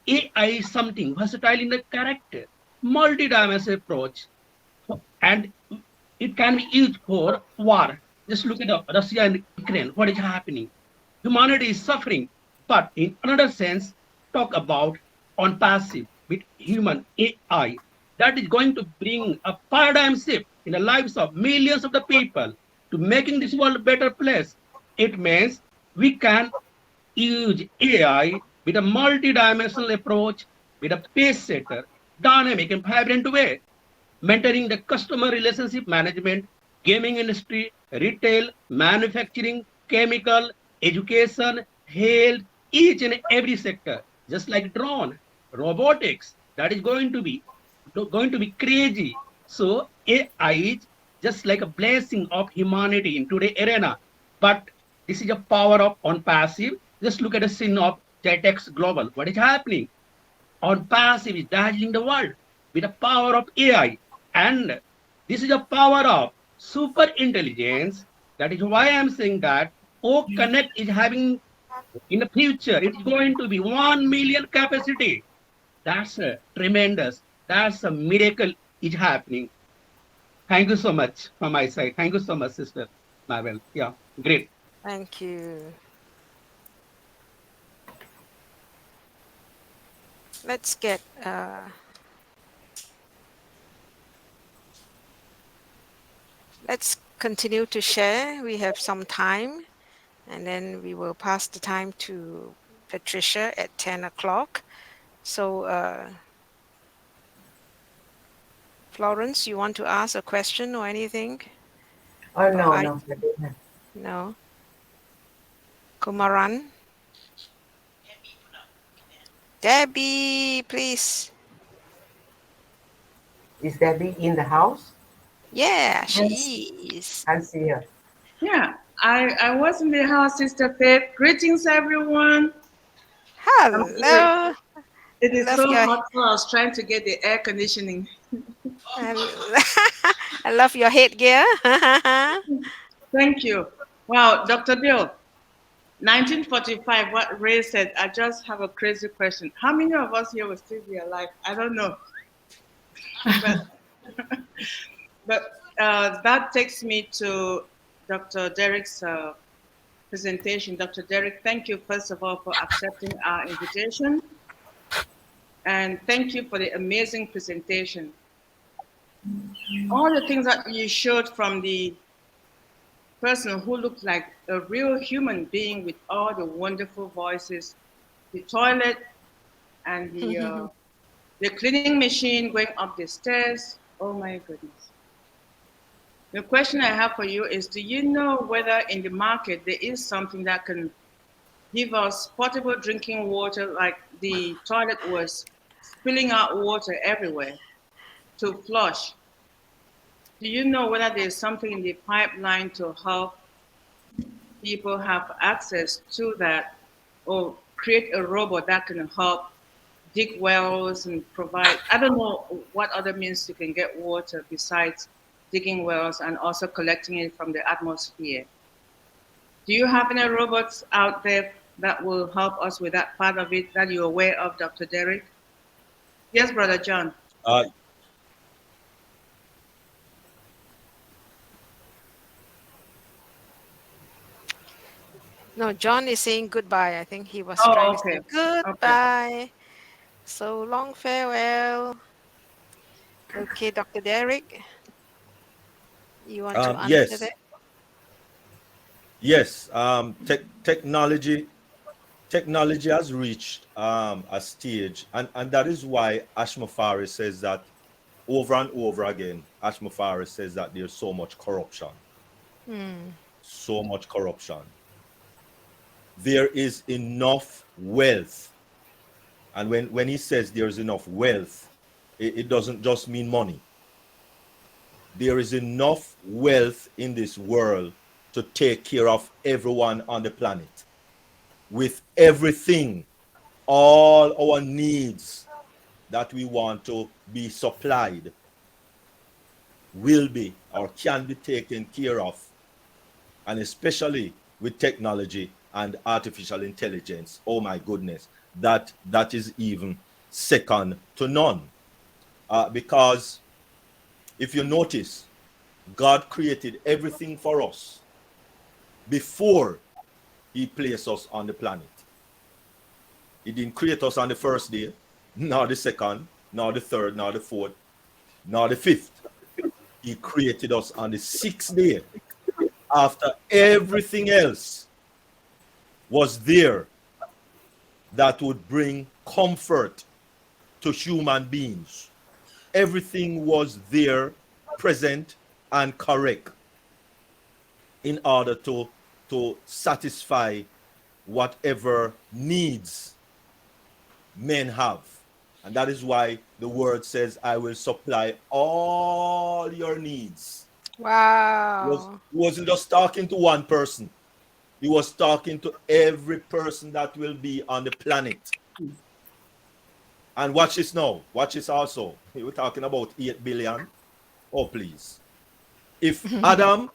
AI is something versatile in the character, multi-dimensional approach, and it can be used for war. Just look at the Russia and Ukraine. What is happening? Humanity is suffering, but in another sense, talk about on passive with human AI that is going to bring a paradigm shift in the lives of millions of the people to making this world a better place. It means we can use AI with a multi-dimensional approach with a pace setter, dynamic and vibrant way mentoring the customer relationship management, gaming industry, retail, manufacturing, chemical, education, health, each and every sector, just like drone, robotics, that is going to be crazy. So AI is just like a blessing of humanity in today arena. But this is a power of on passive. Just look at the scene of JETEX Global. What is happening? On passive is dazzling the world with the power of AI. And this is the power of super intelligence. That is why I'm saying that O Connect is having in the future, it's going to be 1 million capacity. That's tremendous. That's a miracle is happening. Thank you so much from my side. Thank you so much, Sister Marvel. Yeah, great. Thank you. Let's get let's continue to share. We have some time, and then we will pass the time to Patricia at 10 o'clock. So, Florence, you want to ask a question or anything? Oh, Or no, no. I don't have. No. Kumaran? Debbie, please. Is Debbie in the house? Yeah, she Yes. is. I see her. Yeah, I was in the house, Sister Faith. Greetings, everyone. Hello. It is Love so your hot, so I was trying to get the air conditioning. I love your headgear. Thank you. Wow, Dr. Bill, 1945, what Ray said, I just have a crazy question. How many of us here will still be alive? I don't know. But that takes me to Dr. Derrick's presentation. Dr. Derrick, thank you, first of all, for accepting our invitation. And thank you for the amazing presentation. All the things that you showed from the person who looked like a real human being with all the wonderful voices, the toilet and the cleaning machine going up the stairs. Oh my goodness. The question I have for you is, do you know whether in the market there is something that can give us portable drinking water, like the toilet was spilling out water everywhere to flush? Do you know whether there's something in the pipeline to help people have access to that, or create a robot that can help dig wells and provide, I don't know what other means you can get water besides digging wells and also collecting it from the atmosphere? Do you have any robots out there that will help us with that part of it that you're aware of, Dr. Derrick? Yes, Brother John. No, John is saying goodbye. I think he was Oh, trying to okay. say goodbye. So long farewell. Okay, Dr. Derrick, you want to answer that? Yes. Technology has reached a stage, and that is why Ashmafari says that over and over again. Ashmafari says that there's so much corruption. So much corruption. There is enough wealth. And when he says there's enough wealth, it doesn't just mean money. There is enough wealth in this world to take care of everyone on the planet. With everything, all our needs that we want to be supplied will be or can be taken care of. And especially with technology and artificial intelligence, oh my goodness, that is even second to none. Because if you notice, God created everything for us before he placed us on the planet. He didn't create us on the first day, nor the second, nor the third, nor the fourth, nor the fifth. He created us on the sixth day, after everything else was there that would bring comfort to human beings. Everything was there, present and correct, in order to satisfy whatever needs men have. And that is why the word says, I will supply all your needs. Wow. He wasn't just talking to one person. He was talking to every person that will be on the planet. And watch this now. Watch this also. We were talking about 8 billion. Oh, please. If Adam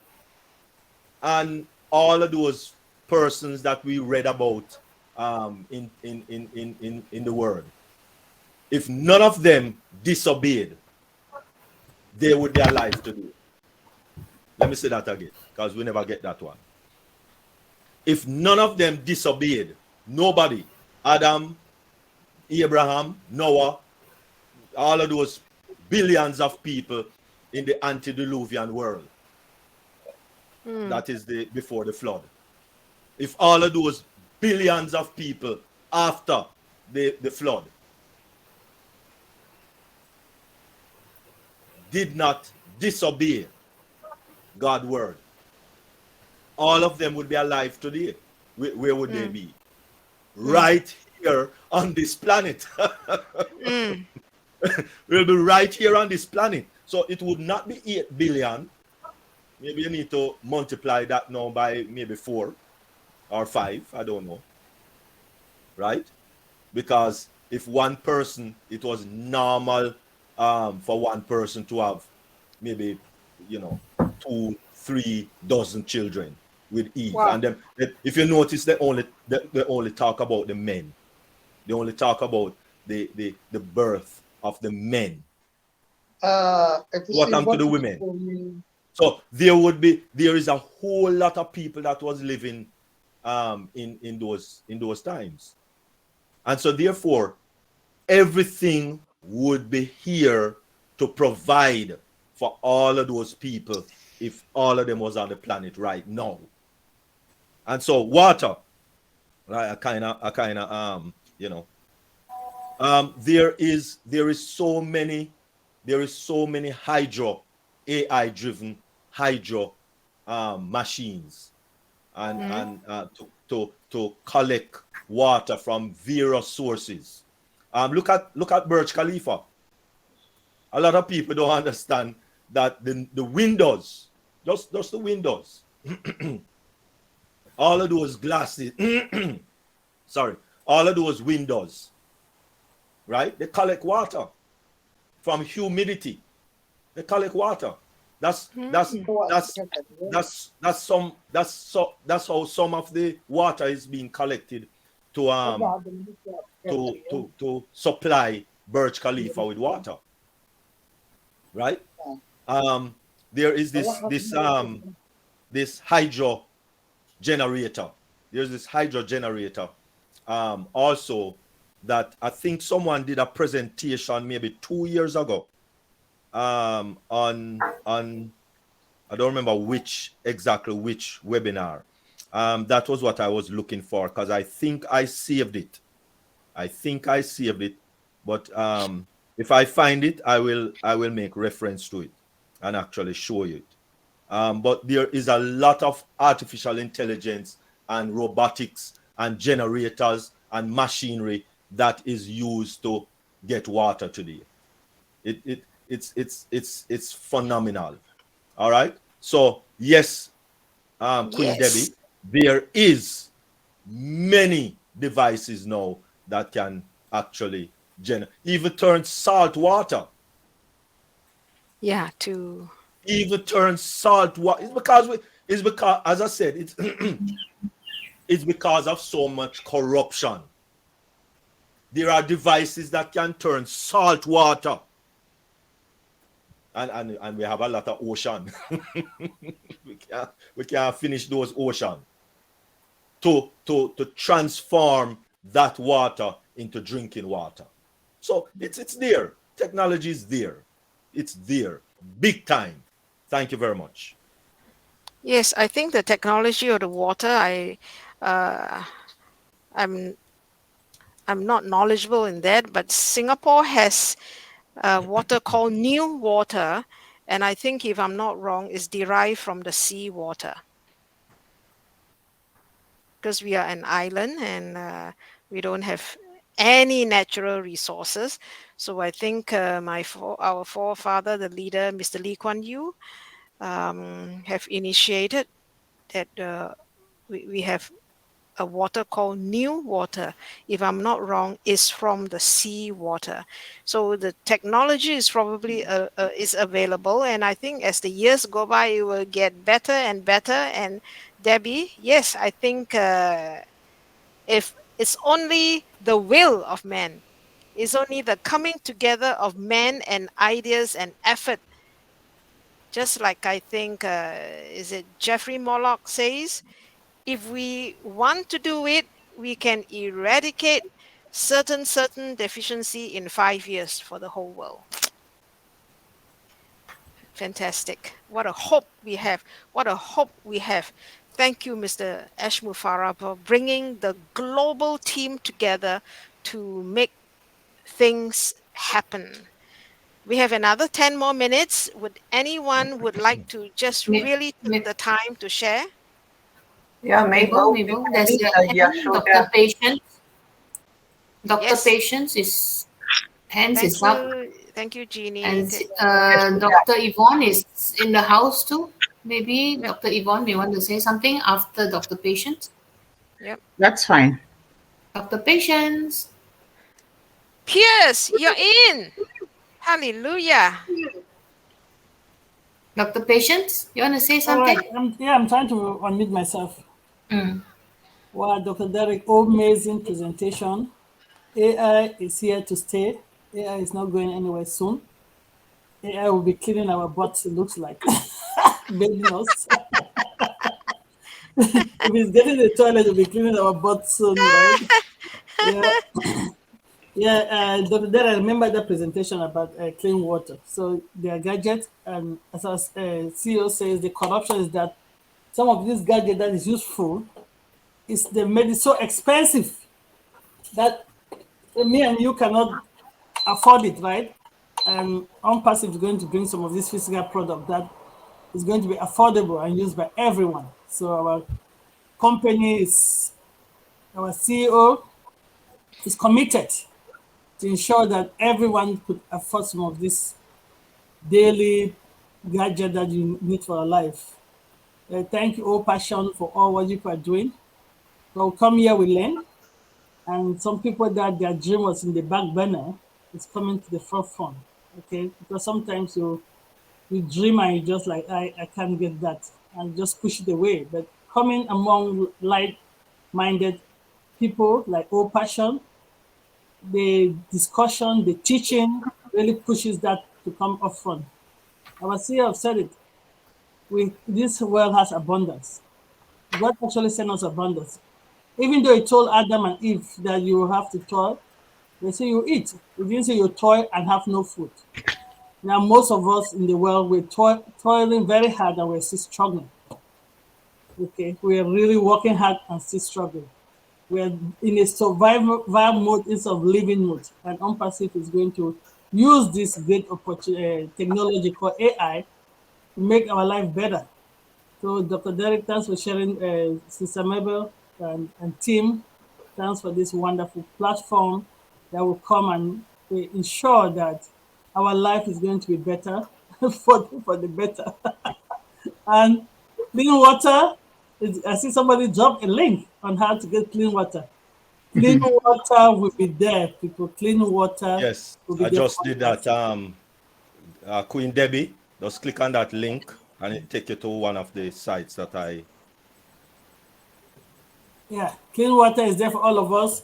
and all of those persons that we read about in the word, if none of them disobeyed, they would be alive to do it. Let me say that again, because we never get that one. If none of them disobeyed, nobody, Adam, Abraham, Noah, all of those billions of people in the antediluvian world, that is the before the flood. If all of those billions of people after the flood did not disobey God's word, all of them would be alive today. Where would they be? Right here on this planet. We'll be right here on this planet. So it would not be 8 billion. Maybe you need to multiply that now by maybe 4 or 5. I don't know. Right? Because if one person, it was normal for one person to have maybe, 2, 3 dozen children with Eve. Wow. And then if you notice, they only talk about the men. They only talk about the birth of the men. What happened to the women? So there is a whole lot of people that was living in those times. And so therefore, everything would be here to provide for all of those people if all of them was on the planet right now. And so water, right? I kind of there is so many hydro AI driven hydro machines and to collect water from various sources. Look at Burj Khalifa. A lot of people don't understand that the windows, just the windows, all of those glasses, sorry, all of those windows, right? They collect water from humidity. They collect water. That's how some of the water is being collected to supply Burj Khalifa with water. Right? There is this hydro generator. There's this hydro generator also that I think someone did a presentation maybe 2 years ago on I don't remember which webinar. That was what I was looking for, because I think I saved it. But if I find it, I will make reference to it and actually show you it. But there is a lot of artificial intelligence and robotics and generators and machinery that is used to get water today. It's phenomenal. All right. So yes, Queen Debbie, there is many devices now that can actually even turn salt water. Yeah, to even turn salt water. It's because as I said, it's it's because of so much corruption. There are devices that can turn salt water. And we have a lot of ocean. we can't finish those ocean to transform that water into drinking water. So it's there. Technology is there. It's there. Big time. Thank you very much. Yes, I think the technology of the water, I'm not knowledgeable in that, but Singapore has water called new water, and I think, if I'm not wrong, is derived from the sea water, because we are an island and we don't have any natural resources. So I think our forefather, the leader, Mr. Lee Kuan Yew, have initiated that we have a water called new water, if I'm not wrong, is from the sea water. So the technology is probably is available, and I think as the years go by, it will get better and better. And Debbie, yes, I think if it's only the will of man, it's only the coming together of men and ideas and effort. Just like I think, is it Jeffrey Morlock says, if we want to do it, we can eradicate certain deficiency in 5 years for the whole world. Fantastic. What a hope we have. What a hope we have. Thank you, Mr. Ashmufara, for bringing the global team together to make things happen. We have another 10 more minutes. Would anyone would like to just really take the time to share? Yeah, Mabel, Mabel, Mabel, there's a hand, Dr. Patience. Dr. Yes. Patience is hands Thank is up. you. Thank you, Jeannie. And Dr. Yvonne is in the house too. Maybe Dr. Yvonne may want to say something after Dr. Patience. Yep. That's fine. Dr. Patience. Pierce, you're in. Hallelujah. Dr. Patience, you want to say All something? right. I'm trying to unmute myself. Wow, Dr. Derrick, amazing presentation. AI is here to stay. AI is not going anywhere soon. AI will be cleaning our butts, it looks like. Bathing us. If it's getting the toilet, it will be cleaning our butts soon, right? Yeah. Yeah, Dr. Derrick, I remember that presentation about clean water. So their gadgets, and as our CEO says, the corruption is that some of these gadgets that is useful is they made it so expensive that me and you cannot afford it, right? And ONPASSIVE is going to bring some of this physical product that is going to be affordable and used by everyone. So our company is, our CEO is committed to ensure that everyone could afford some of this daily gadget that you need for your life. Thank you, OPassion, for all what you are doing. So come here, we learn. And some people that their dream was in the back burner is coming to the forefront. Okay, because sometimes you dream and you just like I can't get that and just push it away. But coming among like-minded people like OPassion, the discussion, the teaching really pushes that to come up front. Our CEO have said it. This world has abundance. God actually sent us abundance. Even though he told Adam and Eve that you have to toil, they say you eat. He didn't say you toil and have no food. Now, most of us in the world, we're toiling very hard and we're still struggling. Okay, we are really working hard and still struggling. We're in a survival mode instead of living mode. And ONPASSIVE is going to use this great technology called AI to make our life better. So, Dr. Derrick, thanks for sharing, Sister Mabel and team. Thanks for this wonderful platform that will come and ensure that our life is going to be better for the better. And clean water, I see somebody drop a link on how to get clean water. Clean water will be there, people. Clean water Yes, will be I there. just did that. Queen Debbie, just click on that link and it take you to one of the sites that I. Yeah, clean water is there for all of us.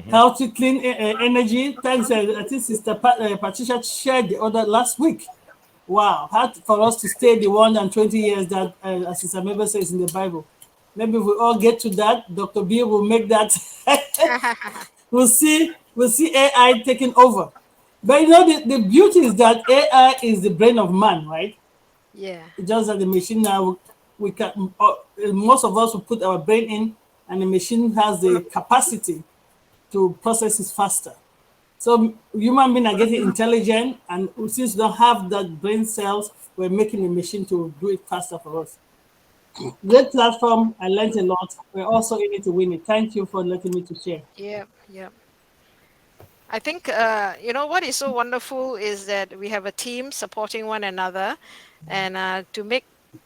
Healthy, clean energy. Thanks, I think Sister Patricia shared the other last week. Wow, hard for us to stay the 120 years that, as Sister Mabel says in the Bible. Maybe if we all get to that, Dr. B will make that. we'll see AI taking over. But you know, the beauty is that AI is the brain of man, right? Yeah. It's just that the machine now, we can, most of us will put our brain in, and the machine has the capacity to process it faster. So human beings are getting intelligent, and since we don't have that brain cells, we're making a machine to do it faster for us. Great platform. I learned a lot. We're also in it to win it. Thank you for letting me to share. Yep. I think, what is so wonderful is that we have a team supporting one another, and to make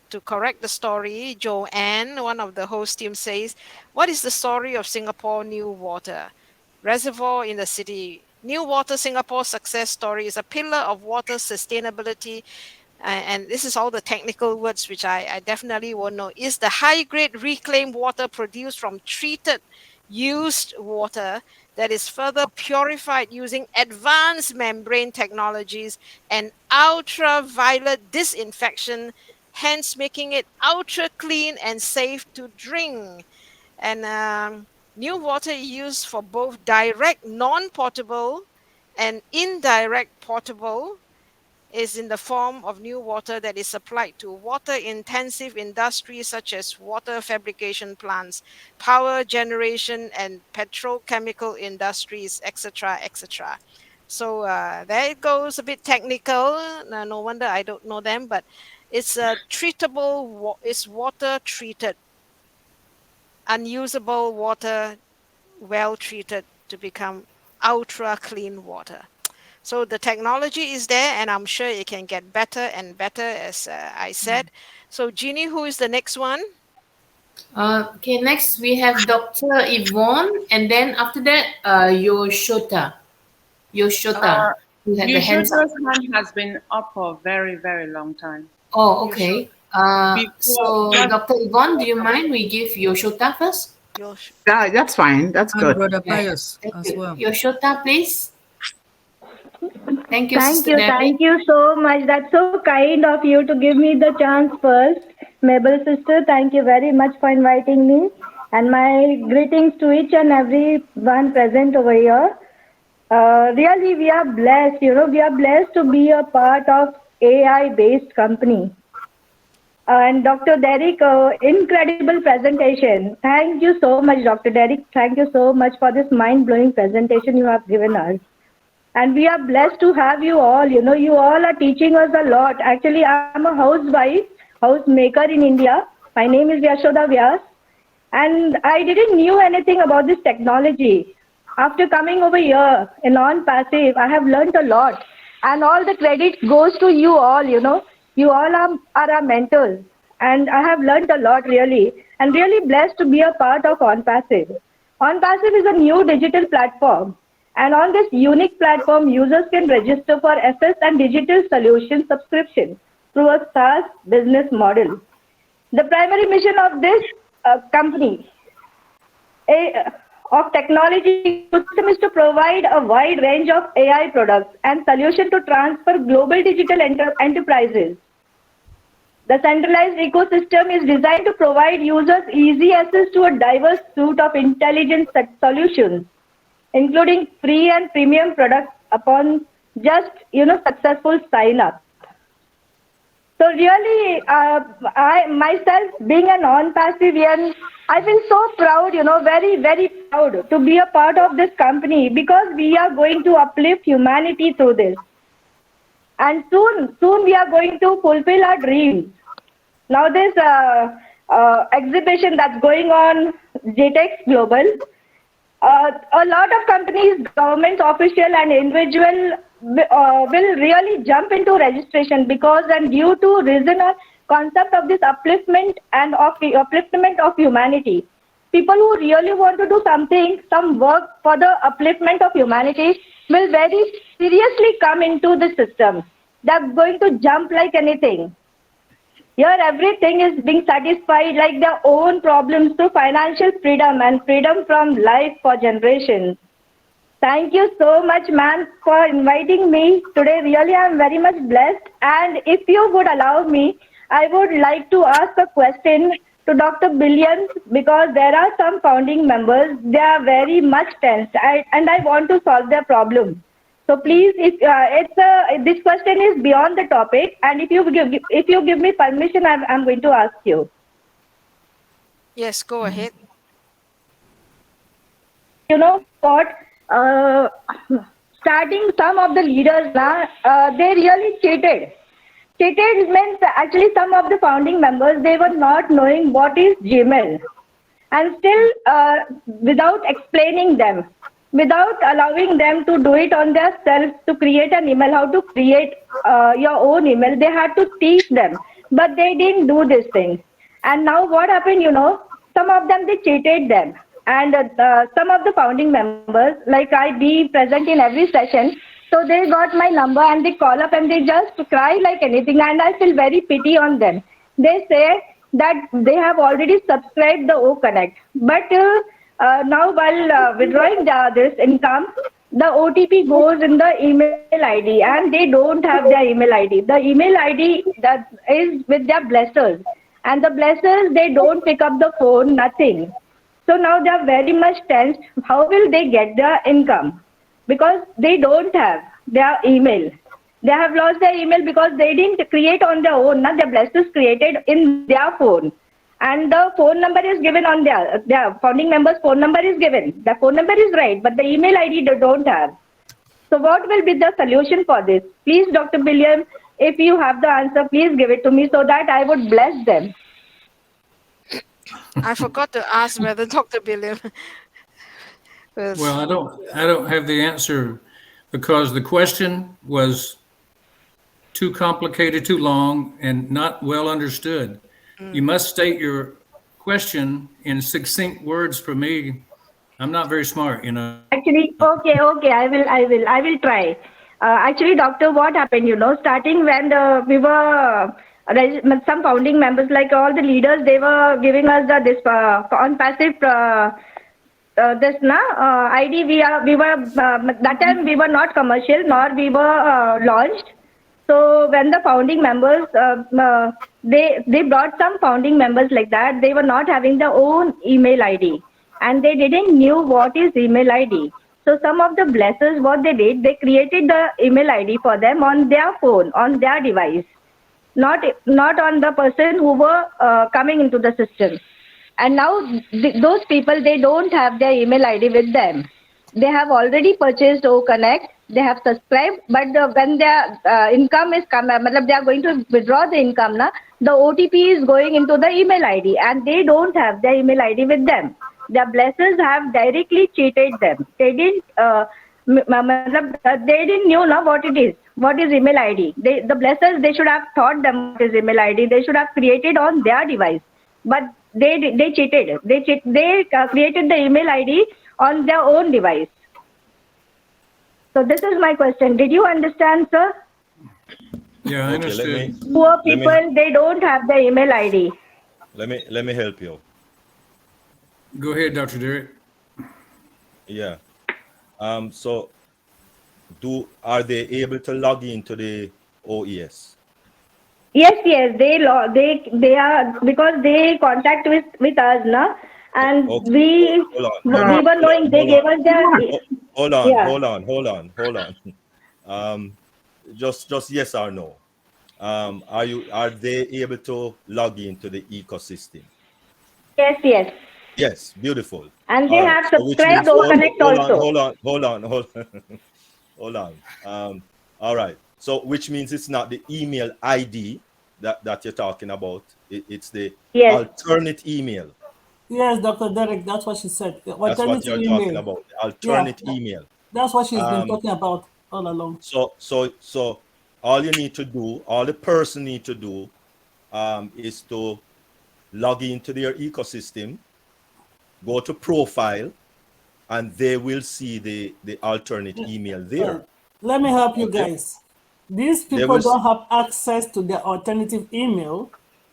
to correct the story, Joanne, one of the host team, says, "What is the story of Singapore New Water? Reservoir in the city. New Water Singapore success story is a pillar of water sustainability." And this is all the technical words which I definitely won't know. Is the high-grade reclaimed water produced from treated used water that is further purified using advanced membrane technologies and ultraviolet disinfection, hence making it ultra clean and safe to drink. And new water is used for both direct non-potable and indirect potable, is in the form of new water that is supplied to water-intensive industries such as water fabrication plants, power generation, and petrochemical industries, etc., etc. So there it goes, a bit technical. No wonder I don't know them, but it's a treatable, it's water treated, unusable water, well treated to become ultra clean water. So the technology is there, and I'm sure it can get better and better, as I said. So, Jeannie, who is the next one? Okay, next we have Dr. Yvonne, and then after that, Yoshota. Yoshota, who had the hands up. Yushota's hand has been up for a very, very long time. Oh, okay. So, Before, Dr. Yvonne, do you mind we give Yoshota first? Yeah, that's fine. That's And good. Brother Yeah. Pius Thank as you. well. Yoshota, please. Thank you, Thank Sister you, Debbie. thank you so much. That's so kind of you to give me the chance first. Mabel sister, thank you very much for inviting me. And my greetings to each and every one present over here. Really, we are blessed, we are blessed to be a part of AI-based company. And Dr. Derrick, incredible presentation. Thank you so much, Dr. Derrick. Thank you so much for this mind-blowing presentation you have given us. And we are blessed to have you all. You all are teaching us a lot. Actually, I'm a housewife, housemaker in India. My name is Yashoda Vyas. And I didn't knew anything about this technology. After coming over here in ONPASSIVE, I have learned a lot. And all the credit goes to you all, You all are our mentors. And I have learned a lot, really. And really blessed to be a part of ONPASSIVE. ONPASSIVE is a new digital platform. And on this unique platform, users can register for FS and digital solution subscription through a SaaS business model. The primary mission of this company of technology ecosystem is to provide a wide range of AI products and solutions to transfer global digital enterprises. The centralized ecosystem is designed to provide users easy access to a diverse suite of intelligent solutions, including free and premium products upon just successful sign up. So really, I myself being a non-passivian, I feel so proud, very, very proud to be a part of this company because we are going to uplift humanity through this. And soon we are going to fulfill our dreams. Now this exhibition that's going on, JTEX Global, a lot of companies, governments, official and individual will really jump into registration because and due to reason or concept of this upliftment of humanity. People who really want to do something, some work for the upliftment of humanity will very seriously come into the system. They're going to jump like anything. Here, everything is being satisfied like their own problems through financial freedom and freedom from life for generations. Thank you so much, ma'am, for inviting me today. Really, I'm very much blessed. And if you would allow me, I would like to ask a question to Dr. Billions because there are some founding members. They are very much tensed, and I want to solve their problem. So please, if this question is beyond the topic, and if you give me permission, I'm going to ask you. Yes, go ahead. You know what? Starting some of the leaders, they really cheated. Cheated means actually some of the founding members, they were not knowing what is Gmail, and still without explaining them, without allowing them to do it on their self to create an email, how to create your own email, they had to teach them. but they didn't do this thing. And now what happened, some of them, they cheated them. And some of the founding members, like I be present in every session, so they got my number and they call up and they just cry like anything. And I feel very pity on them. They say that they have already subscribed the O Connect. But now while withdrawing this income, the OTP goes in the email ID and they don't have their email ID. The email ID that is with their blessers. And the blessers, they don't pick up the phone, nothing. So now they are very much tensed. How will they get their income? Because they don't have their email. They have lost their email because they didn't create on their own. Now their blessers created in their phone. And the phone number is given on their founding member's phone number is given. The phone number is right, but the email ID they don't have. So what will be the solution for this? Please, Dr. William, if you have the answer, please give it to me so that I would bless them. I forgot to ask whether Dr. William was... Well, I don't have the answer because the question was too complicated, too long, and not well understood. You must state your question in succinct words for me. I'm not very smart, Actually, okay, I will try. Actually, doctor, what happened, starting when we were, some founding members, like all the leaders, they were giving us this ONPASSIVE ID. We were that time we were not commercial, nor we were launched. So when the founding members, they brought some founding members like that. They were not having their own email ID, and they didn't knew what is email ID. So some of the blessers, what they did, they created the email ID for them on their phone, on their device, not on the person who were coming into the system. And now those people, they don't have their email ID with them. They have already purchased O Connect. They have subscribed, but when their income is coming, they are going to withdraw the income, the OTP is going into the email ID, and they don't have their email ID with them. Their blessers have directly cheated them. They didn't know what it is. What is email ID? The blessers, they should have taught them what is email ID. They should have created on their device, but they cheated. They created the email ID on their own device. So this is my question. Did you understand, sir? Yeah, I understood. Poor people, they don't have the email ID. Let me help you. Go ahead, Dr. Derrick. Yeah. So are they able to log into the OES? Yes, they are, because they contact with us, and Okay. we were knowing they gave us their. Hold on, Yeah. hold on. Just yes or no. Are they able to log into the ecosystem? Yes. Yes, beautiful. And they All have right. So which subscribed means- to Connect also. Hold on. All right. So which means it's not the email ID that you're talking about. It's the alternate email. Yes, Dr. Derrick, that's what she said. The That's what alternate you're email. talking about. The alternate Yeah, email. That's what she's been talking about all along. So all you need to do, all the person need to do, is to log into their ecosystem, go to profile, and they will see the alternate email there. Let me help you guys. These people don't have access to their alternative email.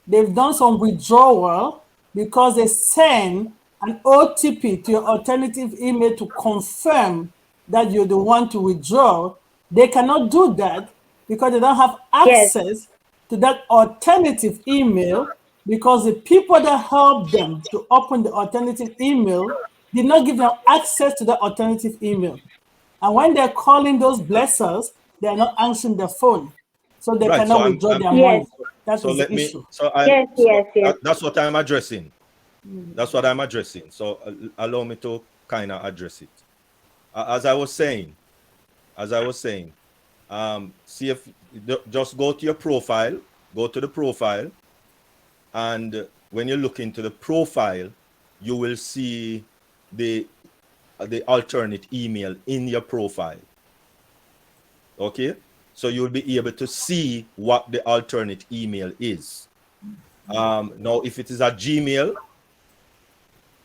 They've done some withdrawal because they send an OTP to your alternative email to confirm that you're the one to withdraw. They cannot do that because they don't have access to that alternative email, because the people that helped them to open the alternative email did not give them access to the alternative email. And when they're calling those blessers, they're not answering the phone. So they Right, cannot so withdraw their money. That so is let the me. issue. That's what I'm addressing. That's what I'm addressing. So allow me to kind of address it. As I was saying, see if just go to your profile, go to the profile, and when you look into the profile, you will see the alternate email in your profile. Okay, So you'll be able to see what the alternate email is. Now, if it is a Gmail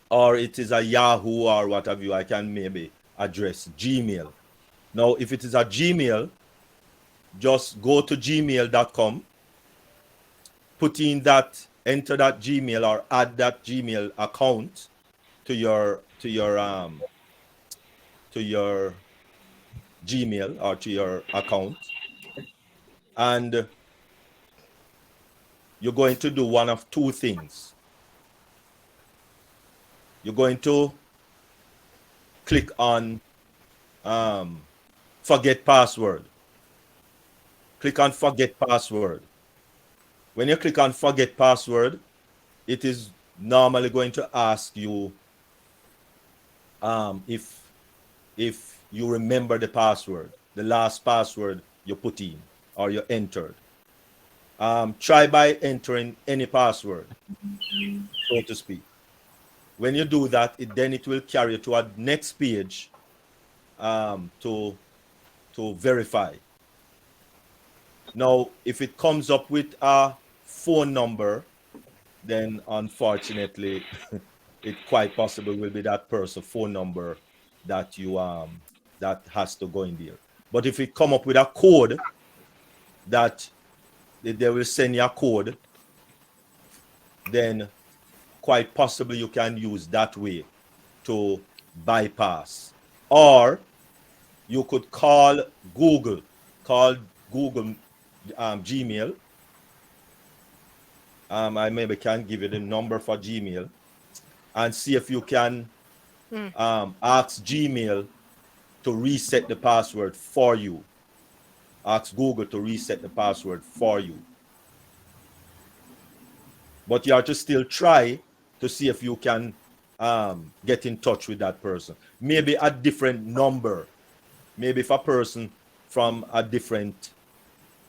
or it is a Yahoo or what have you, I can maybe address Gmail. Now, if it is a Gmail, just go to gmail.com, put in that, enter that Gmail or add that Gmail account to your Gmail or to your account, and you're going to do one of two things. You're going to click on forget password. Click on forget password. When you click on forget password, it is normally going to ask you if you remember the password, the last password you put in or you entered. Try by entering any password, so to speak. When you do that, then it will carry you to a next page to verify. Now, if it comes up with a phone number, then unfortunately, it quite possibly will be that person's phone number that you that has to go in there. But if it come up with a code that they will send you a code, then quite possibly you can use that way to bypass. Or you could call Google Gmail. I maybe can give you the number for Gmail and see if you can ask Gmail to reset the password for you. Ask Google to reset the password for you. But you have to still try to see if you can get in touch with that person. Maybe a different number. Maybe if a person from a different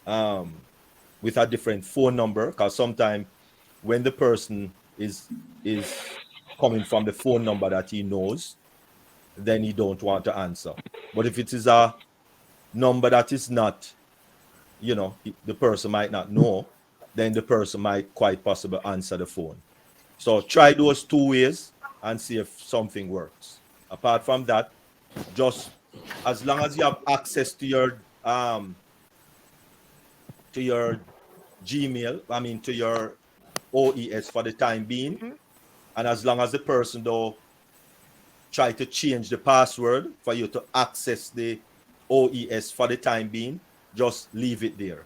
with a different phone number, because sometimes when the person is coming from the phone number that he knows, then he don't want to answer. But if it is a number that is not, the person might not know, then the person might quite possibly answer the phone. So try those two ways and see if something works. Apart from that, just as long as you have access to your Gmail, to your OES for the time being, and as long as the person though try to change the password for you to access the OES for the time being, just leave it there.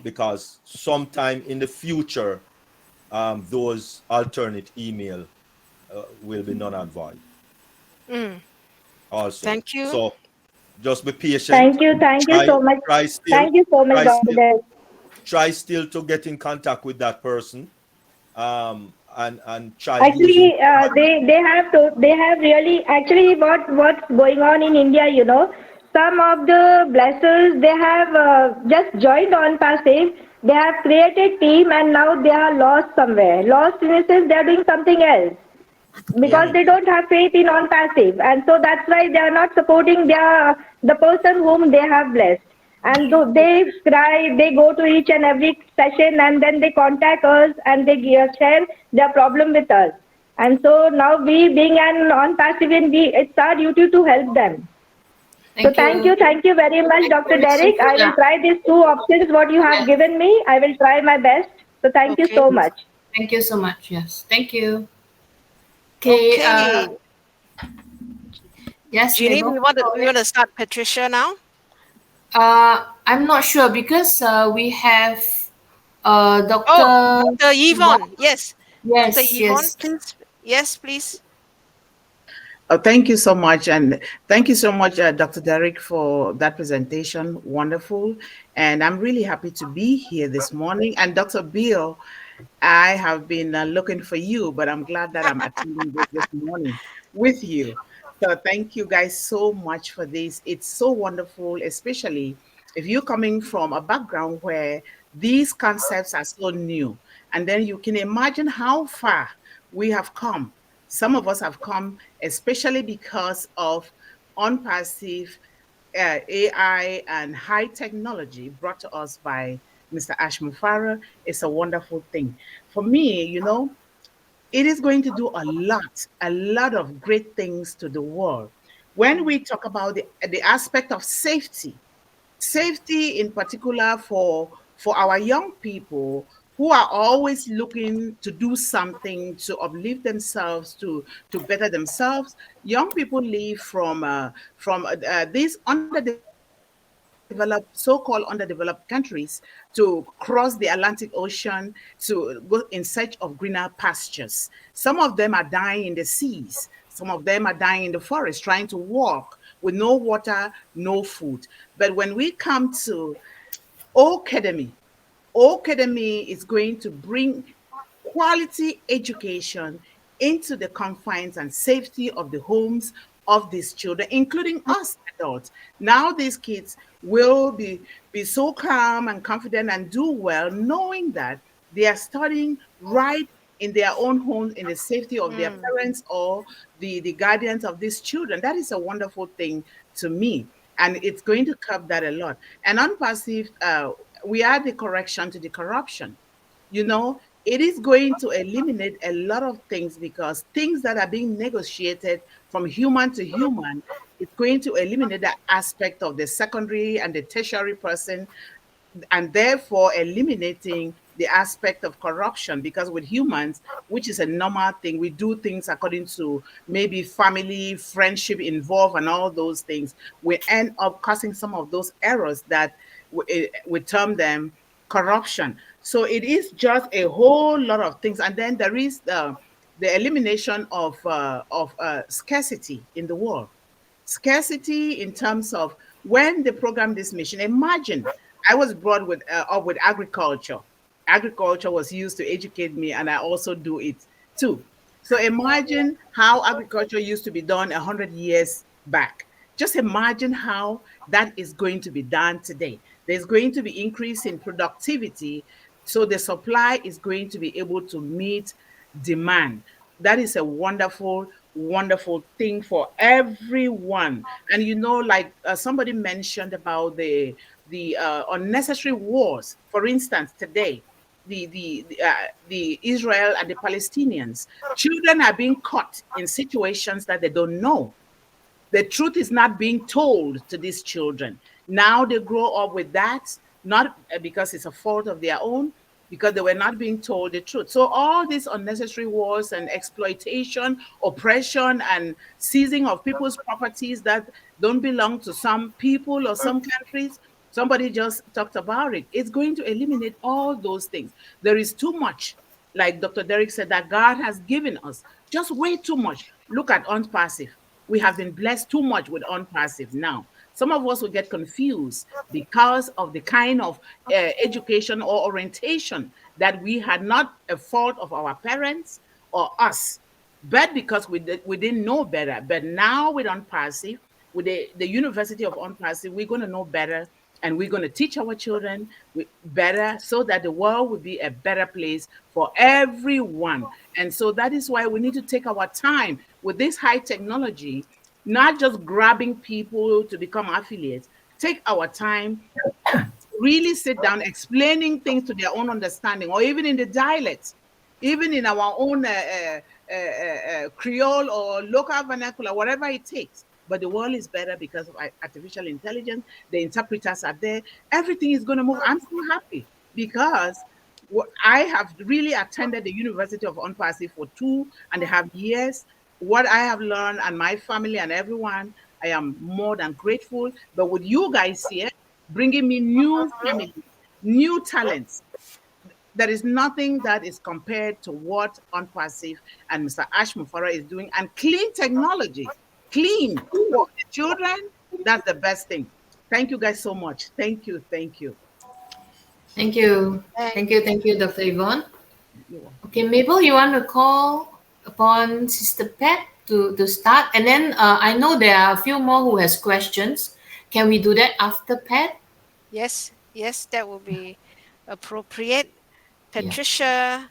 Because sometime in the future, those alternate email will be null and void. Also, thank you. So just be patient. Thank you so much. Thank you so much, Dr. Derrick. Try still to get in contact with that person, and try. Actually, they have really actually what's going on in India. Some of the blessers, they have just joined ONPASSIVE. They have created team and now they are lost somewhere. Lost in a sense they are doing something else because they don't have faith in ONPASSIVE, and so that's why they are not supporting the person whom they have blessed. And they cry, they go to each and every session, and then they contact us and they share their problem with us. And so now we, being an ONPASSIVE, it's our duty to help them. Thank you very much, Dr. Derrick. I will try these two options what you have given me. I will try my best. So thank you so much. Thank you so much. Yes, thank you. Okay. Yes, Jeannie, we want to start Patricia now. I'm not sure because we have Dr. Dr. Yvonne. Yes. Yes. Dr. Yvonne, please. Yes, please. Thank you so much. And thank you so much, Dr. Derrick, for that presentation. Wonderful. And I'm really happy to be here this morning. And Dr. Bill, I have been looking for you, but I'm glad that I'm attending this morning with you. So thank you guys so much for this. It's so wonderful, especially if you're coming from a background where these concepts are so new. And then you can imagine how far we have come. Some of us have come, especially because of ONPASSIVE AI and high technology brought to us by Mr. Ashmufara is a wonderful thing. For me, it is going to do a lot of great things to the world. When we talk about the aspect of safety in particular for our young people who are always looking to do something to uplift themselves, to better themselves. Young people live from these so-called underdeveloped countries to cross the Atlantic Ocean to go in search of greener pastures. Some of them are dying in the seas. Some of them are dying in the forest, trying to walk with no water, no food. But when we come to academy, academy is going to bring quality education into the confines and safety of the homes of these children, including us adults. Now these kids will be so calm and confident and do well, knowing that they are studying right in their own homes in the safety of their Mm. parents or the guardians of these children. That is a wonderful thing to me. And it's going to curb that a lot. And unpassive, we are the correction to the corruption. It is going to eliminate a lot of things because things that are being negotiated from human to human, it's going to eliminate that aspect of the secondary and the tertiary person, and therefore eliminating the aspect of corruption, because with humans, which is a normal thing, we do things according to maybe family friendship involved and all those things, we end up causing some of those errors that we term them corruption. So it is just a whole lot of things. And then there is the elimination of scarcity in the world. Scarcity in terms of when they program this mission. Imagine, I was brought up with agriculture. Agriculture was used to educate me, and I also do it too. So imagine how agriculture used to be done 100 years back. Just imagine how that is going to be done today. There's going to be increase in productivity, so the supply is going to be able to meet demand. That is a wonderful, wonderful thing for everyone. And like somebody mentioned about the unnecessary wars. For instance, today, the Israel and the Palestinians, children are being caught in situations that they don't know. The truth is not being told to these children. Now they grow up with that, not because it's a fault of their own, because they were not being told the truth. So all these unnecessary wars and exploitation, oppression, and seizing of people's properties that don't belong to some people or some countries, somebody just talked about it. It's going to eliminate all those things. There is too much, like Dr. Derrick said, that God has given us. Just way too much. Look at ONPASSIVE. We have been blessed too much with ONPASSIVE now. Some of us will get confused because of the kind of education or orientation that we had, not a fault of our parents or us, but because we didn't know better. But now with ONPASSIVE, with the University of ONPASSIVE, we're going to know better, and we're going to teach our children better so that the world will be a better place for everyone. And so that is why we need to take our time with this high technology, not just grabbing people to become affiliates. Take our time, really sit down, explaining things to their own understanding, or even in the dialects, even in our own Creole or local vernacular, whatever it takes. But the world is better because of artificial intelligence. The interpreters are there. Everything is going to move. I'm so happy because I have really attended the University of ONPASSIVE for 2.5 years. What I have learned, and my family and everyone, I am more than grateful. But with you guys here, bringing me new families, new talents, there is nothing that is compared to what ONPASSIVE and Mr. Ash Mufara is doing. And clean technology, clean for the children, that's the best thing. Thank you guys so much. Thank you. Thank you. Thank you. Thank you, Dr. Yvonne. Okay, Mabel, you want to call upon Sister Pat to start? And then I know there are a few more who has questions. Can we do that after Pat? Yes, yes, that will be appropriate. Patricia,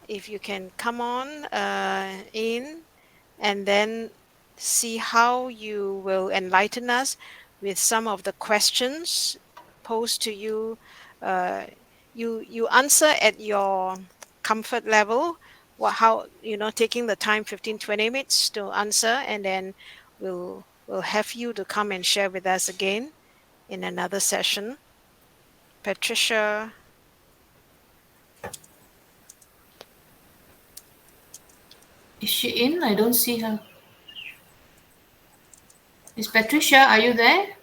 if you can come on in, and then see how you will enlighten us with some of the questions posed to you. You answer at your comfort level. How taking the time 15-20 minutes to answer, and then we'll have you to come and share with us again in another session. Patricia. Is she in? I don't see her. Is Patricia, are you there?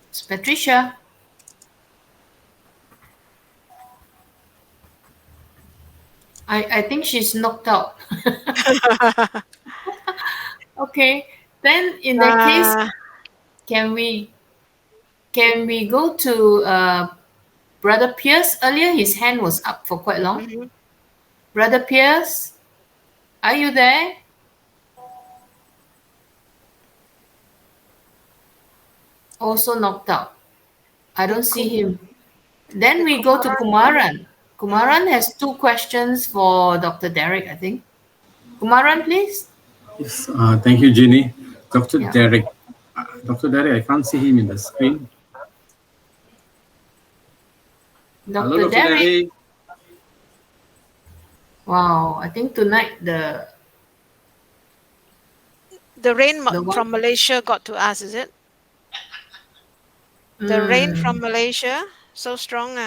It's Patricia. I think she's knocked out. Okay, then in that case, can we go to Brother Pierce? Earlier his hand was up for quite long. Brother Pierce, are you there? Also knocked out. I don't see him. Then we go to Kumaran. Kumaran has 2 questions for Dr. Derrick, I think. Kumaran, please. Yes, thank you, Ginny. Dr. Derrick. Dr. Derrick, I can't see him in the screen. Dr. Hello, Dr. Derrick. Wow, I think tonight the rain from Malaysia got to us, is it? The rain from Malaysia, so strong.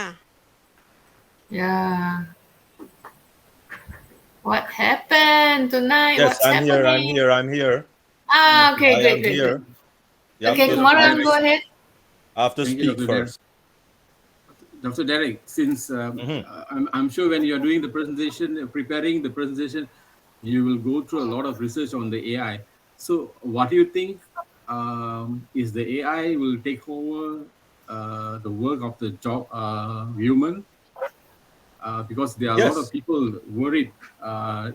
Yeah. What happened tonight? Yes, What's happening? I'm here. Ah, okay, I great, am great, here. great. Okay, Kumaran, go ahead. I have to speak first. Dr. Derrick, since I'm sure when you're doing the presentation, preparing the presentation, you will go through a lot of research on the AI. So what do you think is the AI will take over the work of the job human? Because there are a lot of people worried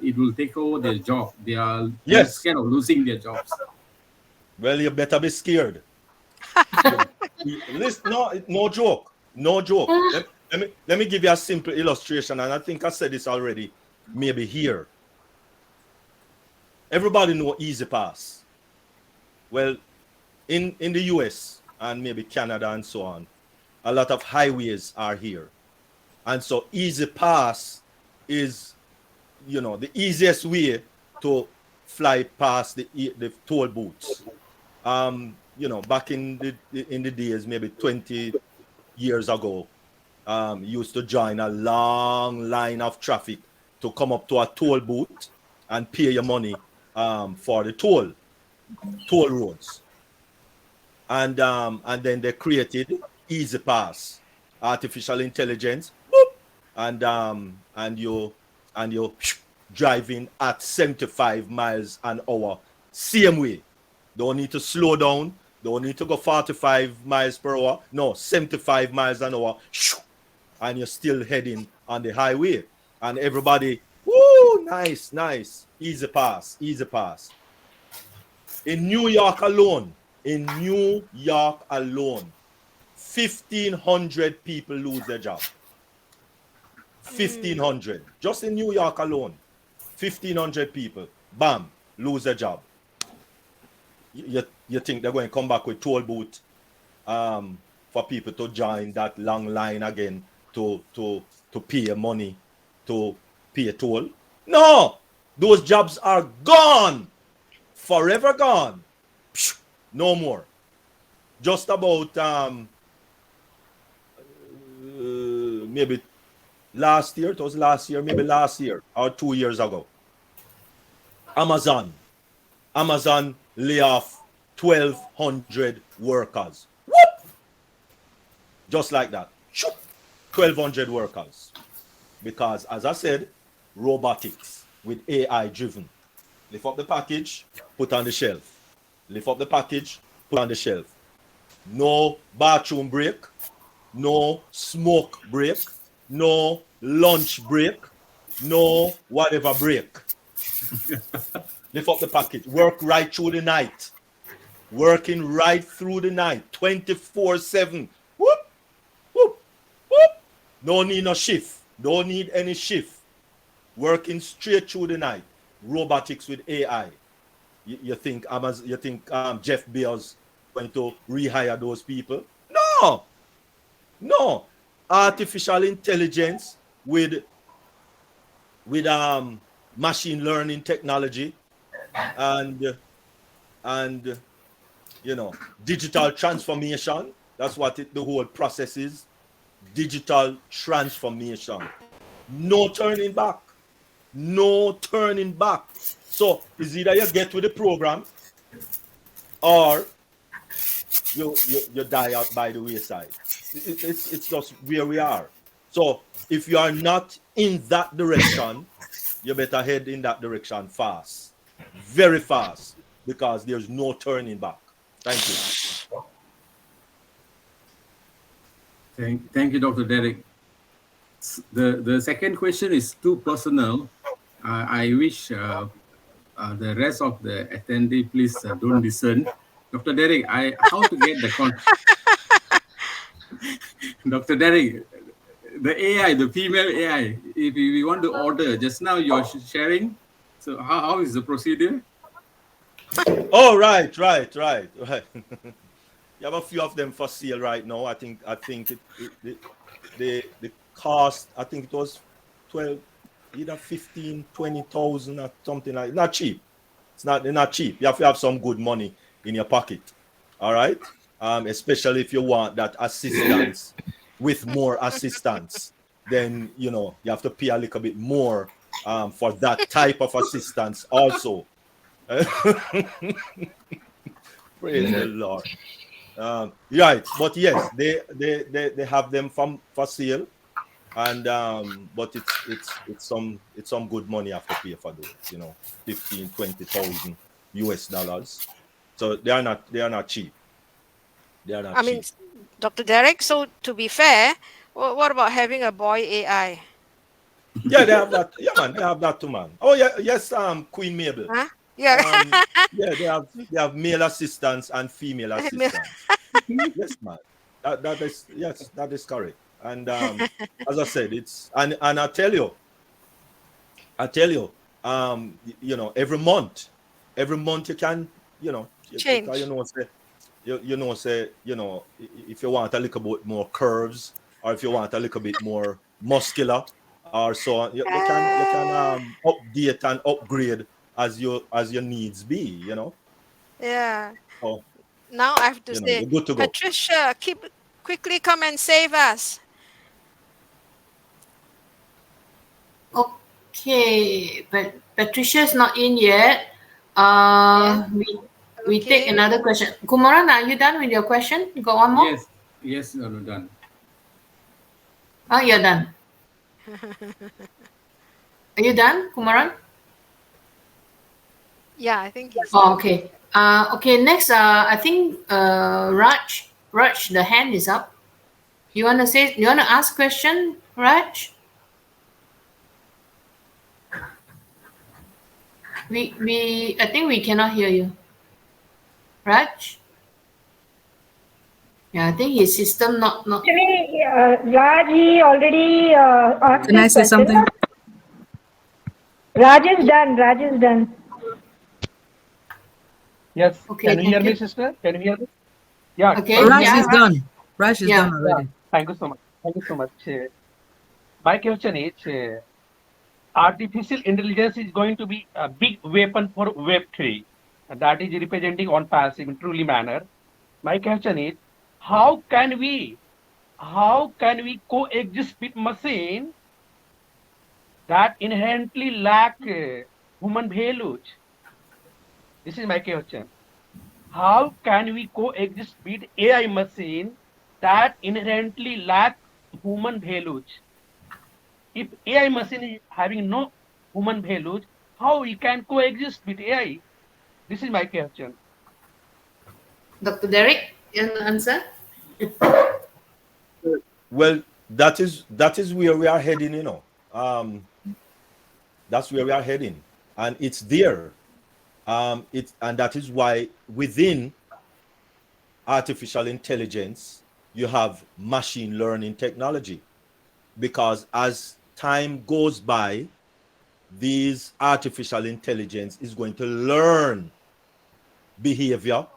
it will take over their job. They are scared of losing their jobs. Well, you better be scared. Listen, no joke. No joke. Let me give you a simple illustration, and I think I said this already, maybe here. Everybody know Easy Pass. Well, in the US and maybe Canada and so on, a lot of highways are here. And so Easy Pass is, the easiest way to fly past the toll booths. Back in the days, maybe 20 years ago, used to join a long line of traffic to come up to a toll booth and pay your money for the toll roads. And then they created Easy Pass, artificial intelligence, boop, and you driving at 75 miles an hour, same way. Don't need to slow down. Don't need to go 45 miles per hour. No, 75 miles an hour. And you're still heading on the highway. And everybody, woo, nice. Easy Pass. In New York alone, 1,500 people lose their job. 1,500. Just in New York alone, 1,500 people, bam, lose their job. You think they're going to come back with toll booth for people to join that long line again to pay money to pay a toll? No, those jobs are gone, forever gone. No more. Just about maybe last year, it was last year, maybe last year or 2 years ago. Amazon lay off 1,200 workers. Whoop! Just like that. 1,200 workers. Because, as I said, robotics with AI driven. Lift up the package, put on the shelf. Lift up the package, put on the shelf. No bathroom break, no smoke break, no lunch break, no whatever break. Lift up the package. Work right through the night. Working right through the night. 24/7. Whoop, whoop, whoop. No need no shift. Don't need any shift. Working straight through the night. robotics with AI. You think Amazon, you think Jeff Bezos going to rehire those people? No, no. Artificial intelligence with machine learning technology and digital transformation. That's what the whole process is. Digital transformation. No turning back. No turning back. So it's either you get with the program or you die out by the wayside. It's just where we are. So if you are not in that direction, you better head in that direction fast. Very fast. Because there's no turning back. Thank you. Thank you, Dr. Derrick. The second question is too personal. I wish the rest of the attendee please don't listen. Dr. Derrick, how to get the Dr. Derrick, the AI, the female AI, if we want to order, just now you're sharing. So how is the procedure? Oh, right. You have a few of them for sale right now. I think the cost, I think it was 12, either 15, 20,000 or something like that. Not cheap. They're not cheap. You have to have some good money in your pocket. All right. Especially if you want that assistance with more assistance, then you have to pay a little bit more for that type of assistance also. Praise the Lord. Right, but yes, they have them for sale, and but it's some good money you have to pay for those, 15,000-20,000 US dollars. So they are not cheap. They are not cheap. I mean, Dr. Derrick, so to be fair, what about having a boy AI? Yeah, they have that. Yeah, man, they have that too, man. Oh yeah, yes, Queen Mabel. Huh? Yeah. Yeah, they have male assistants and female assistants. Yes, man. That is correct. And as I said, it's and I tell you, every month you can, change. If you want a little bit more curves or if you want a little bit more muscular or so on, you can update and upgrade as your needs be, Yeah. Oh, Now I have to say, you're good to go. Patricia, quickly come and save us. Okay, but Patricia's not in yet. We take another question. Kumaran, are you done with your question? You got one more? Yes, I'm done. Oh, you're done. Are you done, Kumaran? Yeah, I think he's done. Okay. Okay, next, I think Raj, the hand is up. You want to ask question, Raj? I think we cannot hear you. Raj? Yeah, I think his system not. Actually, Raj, he already asked. Can I say something? Raj is done. Yes. Okay, Can you hear thank me, you. sister? Can you hear me? Yeah. Okay. Raj is done. Raj is done Yeah. already. Thank you so much. My question is, artificial intelligence is going to be a big weapon for Web3. That is representing ONPASSIVE in truly manner. My question is, how can we coexist with machine that inherently lack human values? This is my question. How can we coexist with AI machine that inherently lack human values? If AI machine is having no human values, how we can coexist with AI? This is my question. Dr. Derrick, you want to answer? Well, that is where we are heading, that's where we are heading, and it's there. And that is why within artificial intelligence you have machine learning technology, because as time goes by, these artificial intelligence is going to learn behavior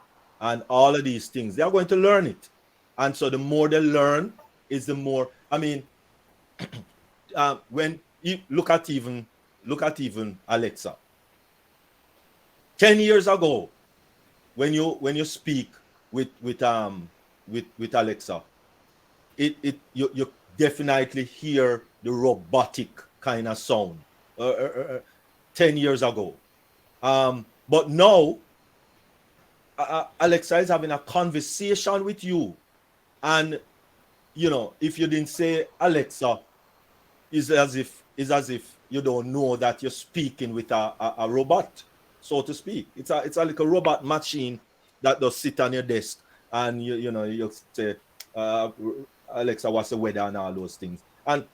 and all of these things. They are going to learn it. And so the more they learn is the more, I mean, when you look at even Alexa. 10 years ago, when you speak with Alexa, you definitely hear the robotic kind of sound. 10 years ago, but now Alexa is having a conversation with you, and if you didn't say Alexa, is as if you don't know that you're speaking with a robot, so to speak. It's a like a robot machine that does sit on your desk, and you say, Alexa, what's the weather, and all those things. And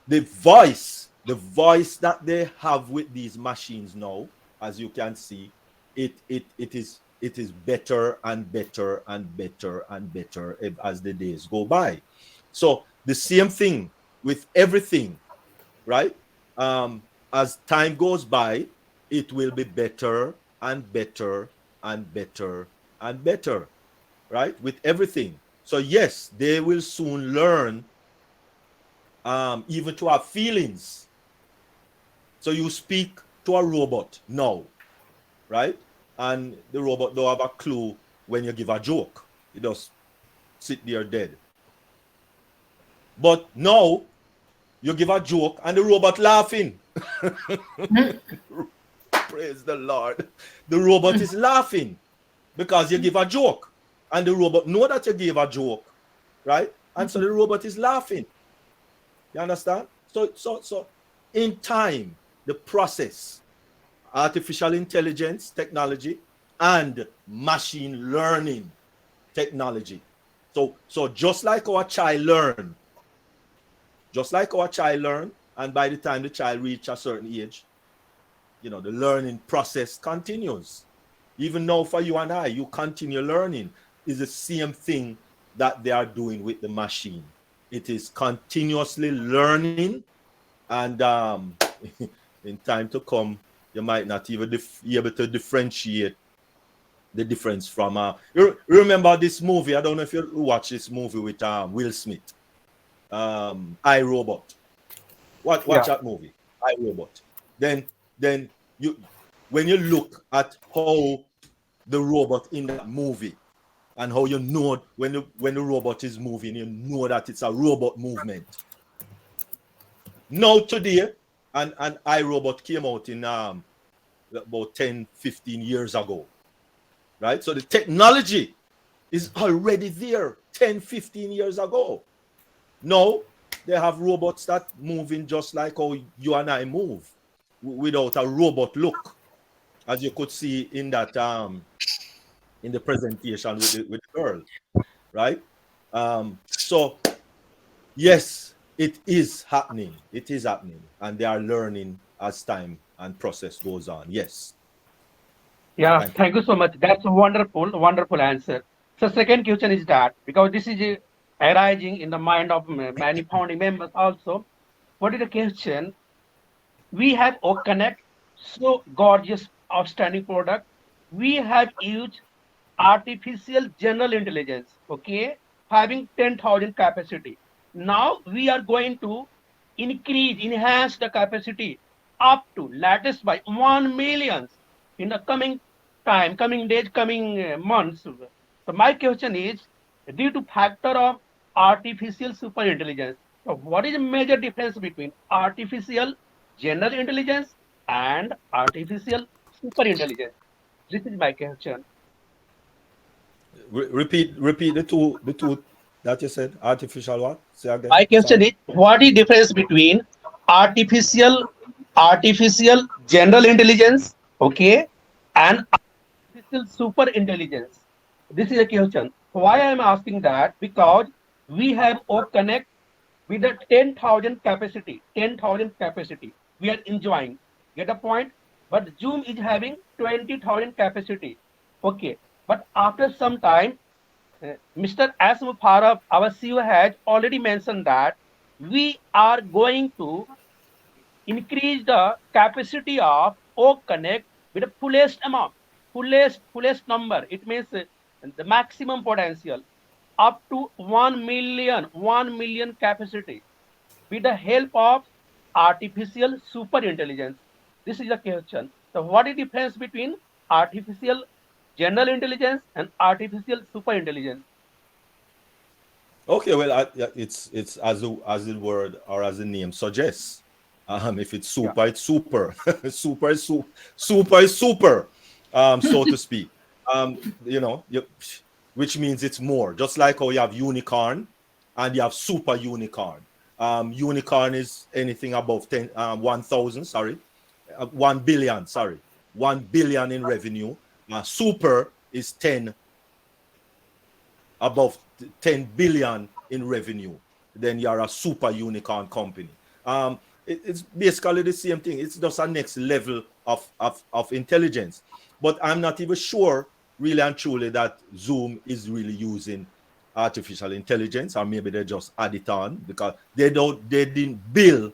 the voice that they have with these machines now, as you can see, it is better and better and better and better as the days go by. So the same thing with everything, right? As time goes by, it will be better and better and better and better, right? With everything. So yes, they will soon learn even to have feelings. So you speak to a robot now, right? And the robot don't have a clue when you give a joke. It just sit there dead. But now you give a joke and the robot laughing. Praise the Lord. The robot is laughing because you give a joke, and the robot know that you gave a joke, right? And so the robot is laughing. You understand? So in time, the process, artificial intelligence technology and machine learning technology. So just like our child learn, and by the time the child reach a certain age, the learning process continues. Even now for you and I, you continue learning. Is the same thing that they are doing with the machine. It is continuously learning, and in time to come, you might not even be able to differentiate the difference from you remember this movie? I don't know if you watch this movie with Will Smith, I, Robot. Watch that movie, I, Robot. Then you, when you look at how the robot in that movie, and how you know when the robot is moving, you know that it's a robot movement. Now today, and iRobot came out in about 10, 15 years ago, right? So the technology is already there 10, 15 years ago. Now they have robots that moving just like how you and I move, without a robot look, as you could see in that in the presentation with the girl, right? So yes, it is happening. It is happening, and they are learning as time and process goes on. Yes. Yeah, thank you so much. That's a wonderful answer. So second question is that, because this is arising in the mind of many founding members also, what is the question? We have OConnect, so gorgeous, outstanding product. We have used artificial general intelligence, okay, having 10,000 capacity. Now we are going to enhance the capacity up to latest by 1 million in the coming time, coming days, coming months. So my question is, due to factor of artificial super intelligence, so what is the major difference between artificial general intelligence and artificial super intelligence? This is my question. Repeat the two that you said. Artificial what? Say again. My question is, what is difference between artificial general intelligence, okay, and artificial super intelligence? This is a question. Why I am asking that? Because we have connect with the 10,000 capacity. 10,000 capacity. We are enjoying. Get a point? But Zoom is having 20,000 capacity. Okay. But after some time, Mr. Asm Farab, our CEO, has already mentioned that we are going to increase the capacity of O Connect with the fullest amount, fullest number. It means the maximum potential up to 1 million capacity with the help of artificial super intelligence. This is the question. So what is the difference between artificial general intelligence and artificial super intelligence? Okay, well, it's as the word or as the name suggests. If it's super, it's super. Super is super is super, so to speak. You know, which means it's more. Just like how you have unicorn and you have super unicorn. Unicorn is anything above 1,000, sorry, 1 billion, sorry, 1 billion in revenue. Super is 10 above 10 billion in revenue, then you're a super unicorn company. It's basically the same thing. It's just a next level of intelligence. But I'm not even sure, really and truly, that Zoom is really using artificial intelligence, or maybe they just add it on because they didn't build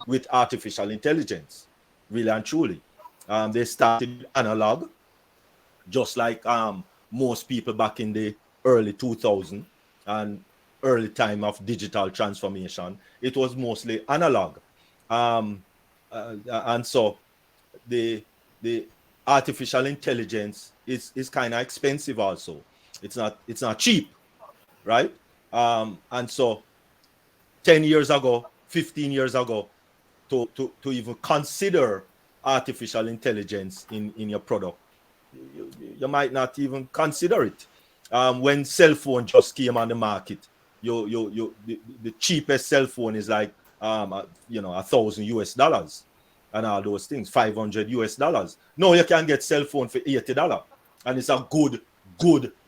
with artificial intelligence, really and truly. They started analog, just like most people back in the early 2000s and early time of digital transformation. It was mostly analog, and so the artificial intelligence is kind of expensive also. It's not cheap, right? And so 10 years ago, 15 years ago, to even consider artificial intelligence in your product, you might not even consider it. When cell phone just came on the market, the cheapest cell phone is like $1,000 and all those things, $500. No, you can get cell phone for $80, and it's a good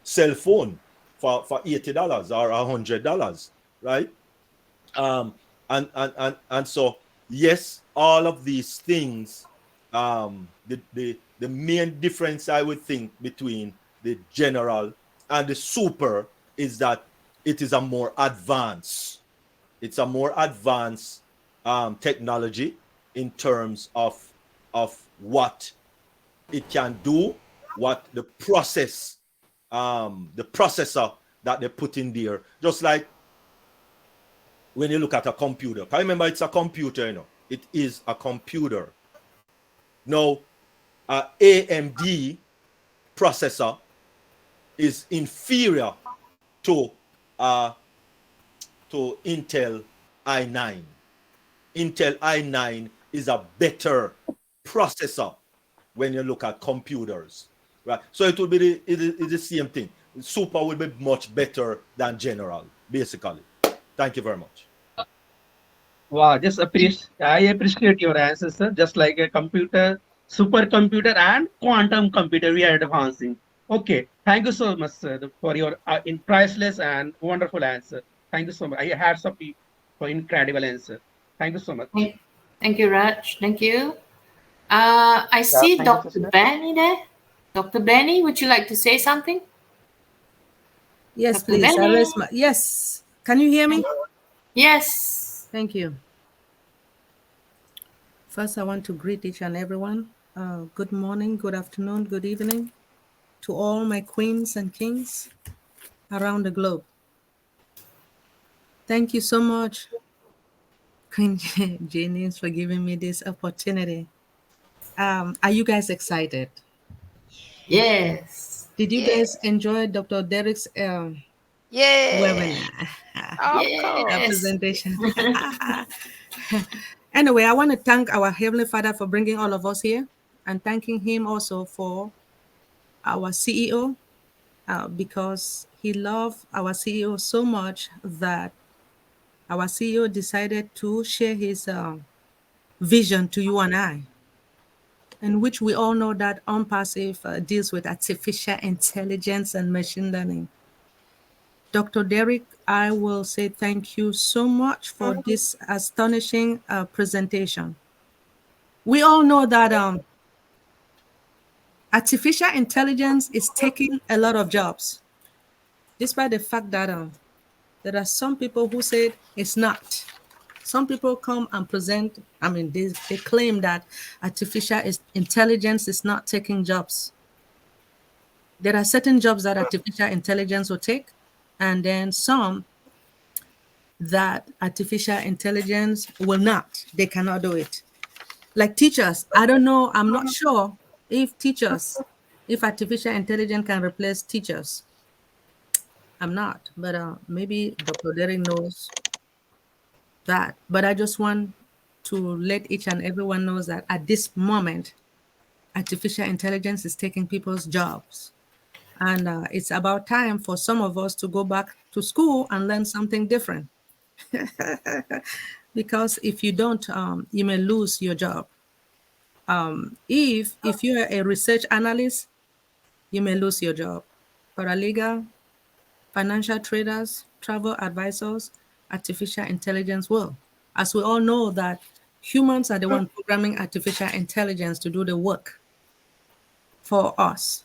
cell phone for $80 or $100, right? And so yes, all of these things, the main difference I would think between the general and the super is that it is a more advanced. It's a more advanced technology in terms of what it can do, what the processor that they put in there. Just like when you look at a computer. I remember it's a computer, you know. It is a computer. Now, AMD processor is inferior to Intel i9. Intel i9 is a better processor when you look at computers, right? So it will be the same thing. Super will be much better than general, basically. Thank you very much. Wow, I appreciate your answers, sir. Just like a computer, supercomputer, and quantum computer, we are advancing. Okay, thank you so much, sir, for your priceless and wonderful answer. Thank you so much. I had some for incredible answer. Thank you so much. Thank you, Raj. Thank you. I see Dr. Benny there. Dr. Benny, would you like to say something? Yes, Dr. please. Benny? Yes. Can you hear me? Yes. Thank you. First, I want to greet each and everyone. Good morning, good afternoon, good evening to all my queens and kings around the globe. Thank you so much, Queen Janice, for giving me this opportunity. Are you guys excited? Yes. Did you guys enjoy Dr. Derrick's webinar? Presentation. Anyway, I want to thank our Heavenly Father for bringing all of us here and thanking him also for our CEO because he loved our CEO so much that our CEO decided to share his vision to you and I, in which we all know that ONPASSIVE deals with artificial intelligence and machine learning. Dr. Derrick, I will say thank you so much for this astonishing presentation. We all know that artificial intelligence is taking a lot of jobs, despite the fact that there are some people who said it's not. Some people come and present, I mean, they claim that artificial intelligence is not taking jobs. There are certain jobs that artificial intelligence will take, and then some that artificial intelligence will not. They cannot do it. Like teachers, I don't know, I'm not sure if artificial intelligence can replace teachers. I'm not, but maybe Dr. Derrick knows that. But I just want to let each and everyone knows that at this moment, artificial intelligence is taking people's jobs. And it's about time for some of us to go back to school and learn something different. Because if you don't, you may lose your job. If you're a research analyst, you may lose your job. Paralegal, financial traders, travel advisors, artificial intelligence will. As we all know that humans are the one programming artificial intelligence to do the work for us.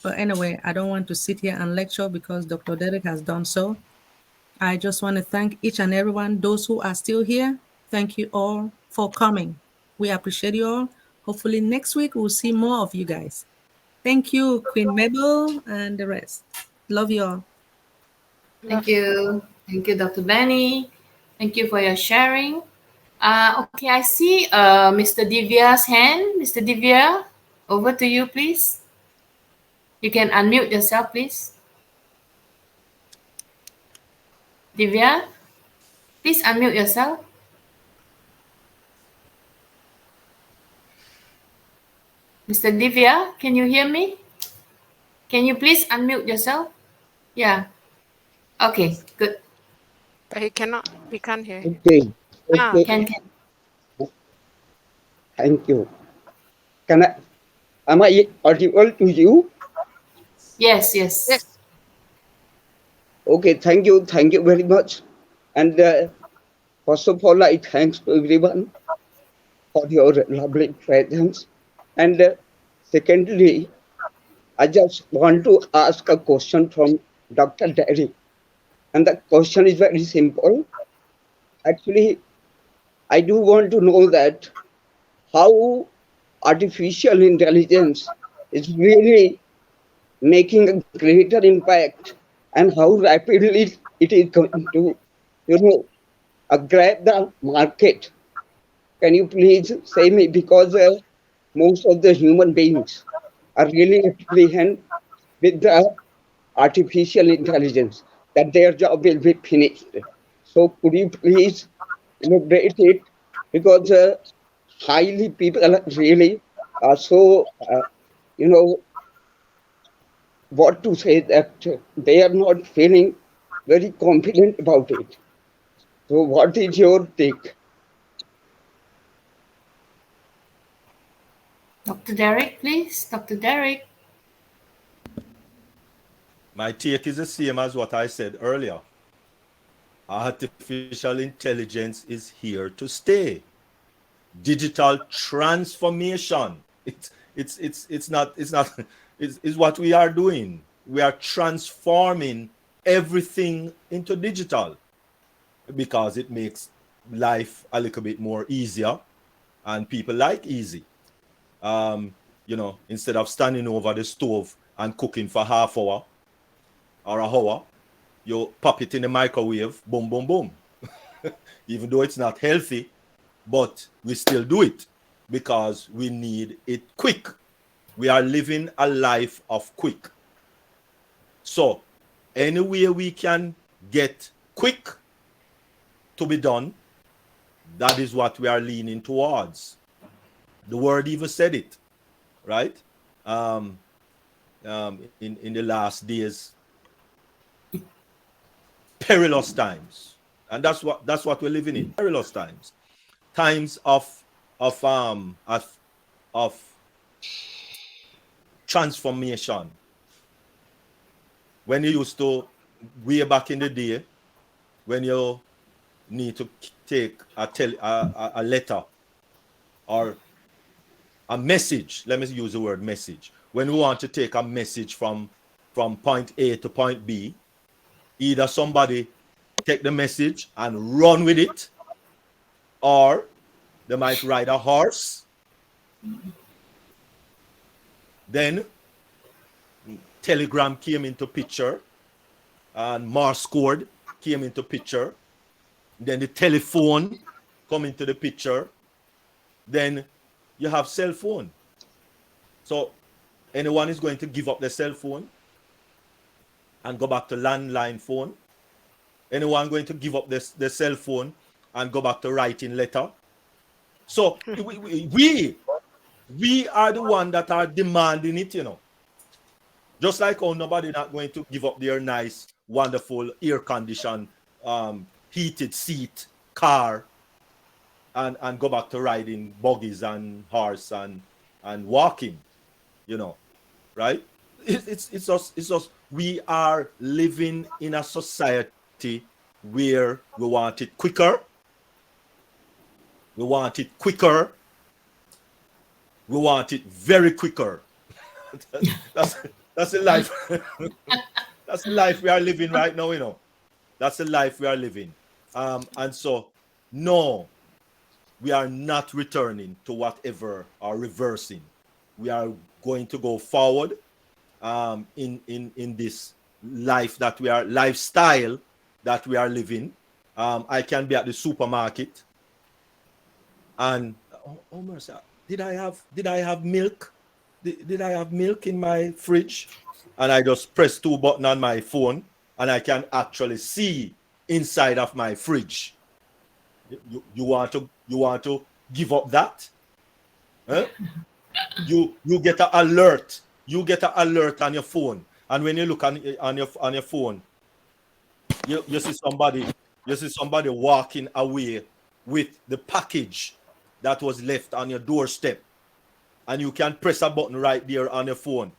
But anyway, I don't want to sit here and lecture because Dr. Derrick has done so. I just want to thank each and everyone, those who are still here. Thank you all for coming. We appreciate you all. Hopefully next week we'll see more of you guys. Thank you, Queen Mabel and the rest. Love you all. Thank you. Thank you, Dr. Benny. Thank you for your sharing. Okay, I see Mr. Divya's hand. Mr. Divya, over to you, please. You can unmute yourself, please. Divya, please unmute yourself. Mr. Divya, can you hear me? Can you please unmute yourself? Yeah. Okay, good. But he can't hear you. Okay. Ah, Can. Thank you. Am I audible to you? Yes, yes. Yes. Okay, thank you very much. And first of all, I thanks to everyone for your lovely presence. And secondly, I just want to ask a question from Dr. Derrick. And the question is very simple. Actually, I do want to know that how artificial intelligence is really making a greater impact and how rapidly it is going to, grab the market. Can you please say me, because most of the human beings are really apprehensive with the artificial intelligence that their job will be finished. So could you please elaborate it, because highly people are really so what to say, that they are not feeling very confident about it. So what is your take? Dr. Derrick, please. Dr. Derrick. My take is the same as what I said earlier. Artificial intelligence is here to stay. Digital transformation. It's what we are doing. We are transforming everything into digital because it makes life a little bit more easier, and people like easy. Instead of standing over the stove and cooking for half hour or an hour, you pop it in the microwave, boom, boom, boom. Even though it's not healthy, but we still do it because we need it quick. We are living a life of quick. So any way we can get quick to be done, that is what we are leaning towards. The word even said it, right? In the last days, perilous times, and that's what we're living in. Perilous times of transformation. When you used to, way back in the day, when you need to take a letter or a message, let me use the word message. When we want to take a message from point A to point B, either somebody take the message and run with it, or they might ride a horse. Then telegram came into picture, and Morse code came into picture. Then the telephone come into the picture. Then you have cell phone. So anyone is going to give up their cell phone and go back to landline phone? Anyone going to give up their cell phone and go back to writing letter? So we are the one that are demanding it, you know. Just like how nobody not going to give up their nice, wonderful, air-conditioned, heated seat car and go back to riding buggies and horse and walking, you know, right? It's us. We are living in a society where we want it quicker. We want it quicker. We want it very quicker. That's the life. That's the life we are living right now, you know. That's the life we are living. And so, no, we are not returning to whatever or reversing. We are going to go forward in this lifestyle that we are living. I can be at the supermarket and oh mercy, did I have milk? Did I have milk in my fridge? And I just press 2 buttons on my phone and I can actually see inside of my fridge. You want to give up that? Huh? You get an alert. You get an alert on your phone, and when you look on your phone, you see somebody walking away with the package that was left on your doorstep, and you can press a button right there on your phone,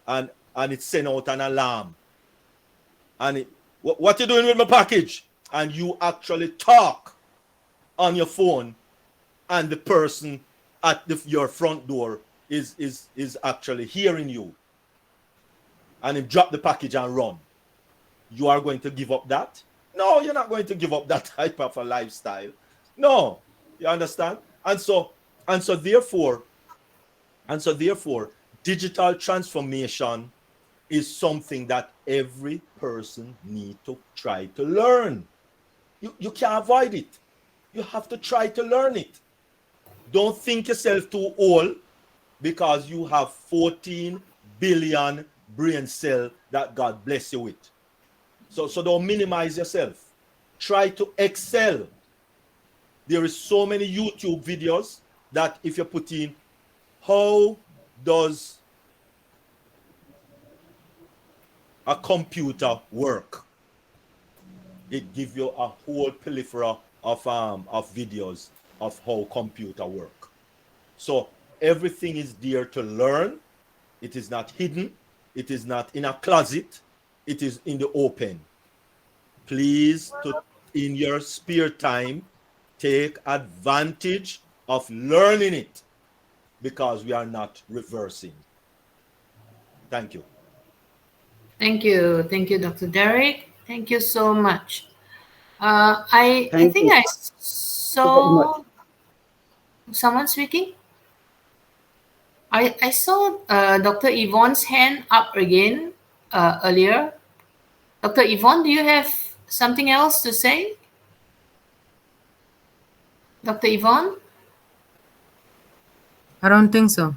and it send out an alarm. And what you doing with my package? And you actually talk on your phone, and the person at your front door is actually hearing you, and he drop the package and run. You are going to give up that? No, you're not going to give up that type of a lifestyle. No, you understand? And so therefore, digital transformation is something that every person needs to try to learn. You can't avoid it. You have to try to learn it. Don't think yourself too old because you have 14 billion brain cells that God bless you with. So don't minimize yourself. Try to excel. There is so many YouTube videos that if you put in, how does a computer work? It gives you a whole plethora of videos of how computer work. So everything is there to learn. It is not hidden. It is not in a closet. It is in the open. Please, in your spare time, take advantage of learning it, because we are not reversing. Thank you. Thank you, Dr. Derrick. Thank you so much. I think I saw someone speaking. I saw Dr. Yvonne's hand up again earlier. Dr. Yvonne, do you have something else to say? Dr. Yvonne? I don't think so.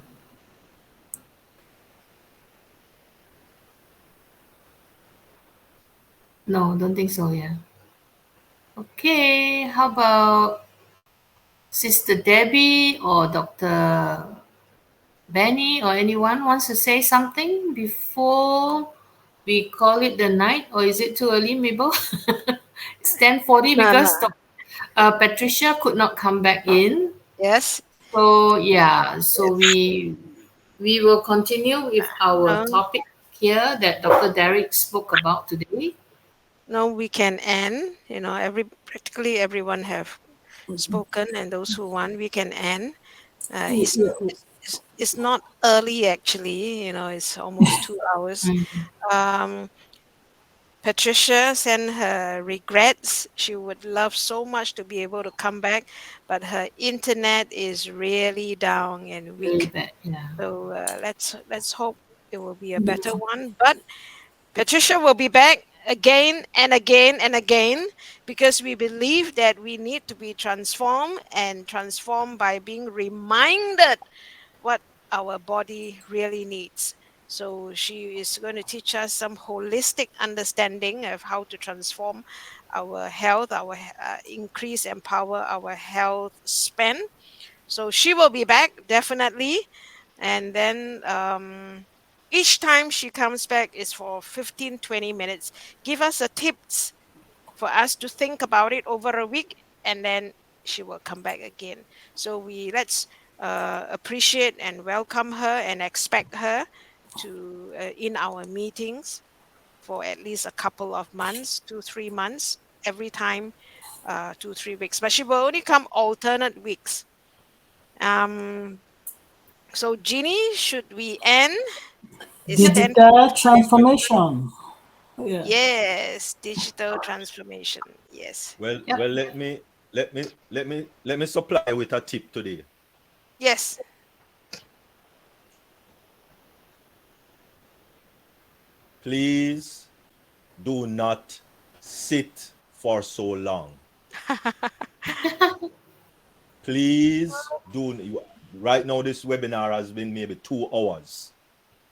No, don't think so, yeah. Okay, how about Sister Debbie or Dr. Benny or anyone wants to say something before we call it the night, or is it too early, Mabel? It's 10:40 because Patricia could not come back in. Yes. So yeah, so we will continue with our topic here that Dr. Derrick spoke about today. No, we can end. You know, practically everyone have spoken, and those who want, we can end. It's not early actually. You know, it's almost 2 hours. Patricia sent her regrets. She would love so much to be able to come back, but her internet is really down and Really weak. bad. Yeah. So let's hope it will be a better one. But Patricia will be back again and again and again, because we believe that we need to be transformed, and transformed by being reminded what our body really needs. So she is going to teach us some holistic understanding of how to transform our health, increase, empower our health span. So she will be back definitely. And then each time she comes back is for 15-20 minutes. Give us a tips for us to think about it over a week, and then she will come back again. So let's appreciate and welcome her and expect her to in our meetings for at least a couple of months, 2-3 months, every time, 2-3 weeks. But she will only come alternate weeks. So Jeannie, should we end? It's 10. Digital transformation. Yeah. Yes, digital transformation. Yes. Well, let me supply with a tip today. Yes. Please do not sit for so long. Please do. Right now, this webinar has been maybe 2 hours.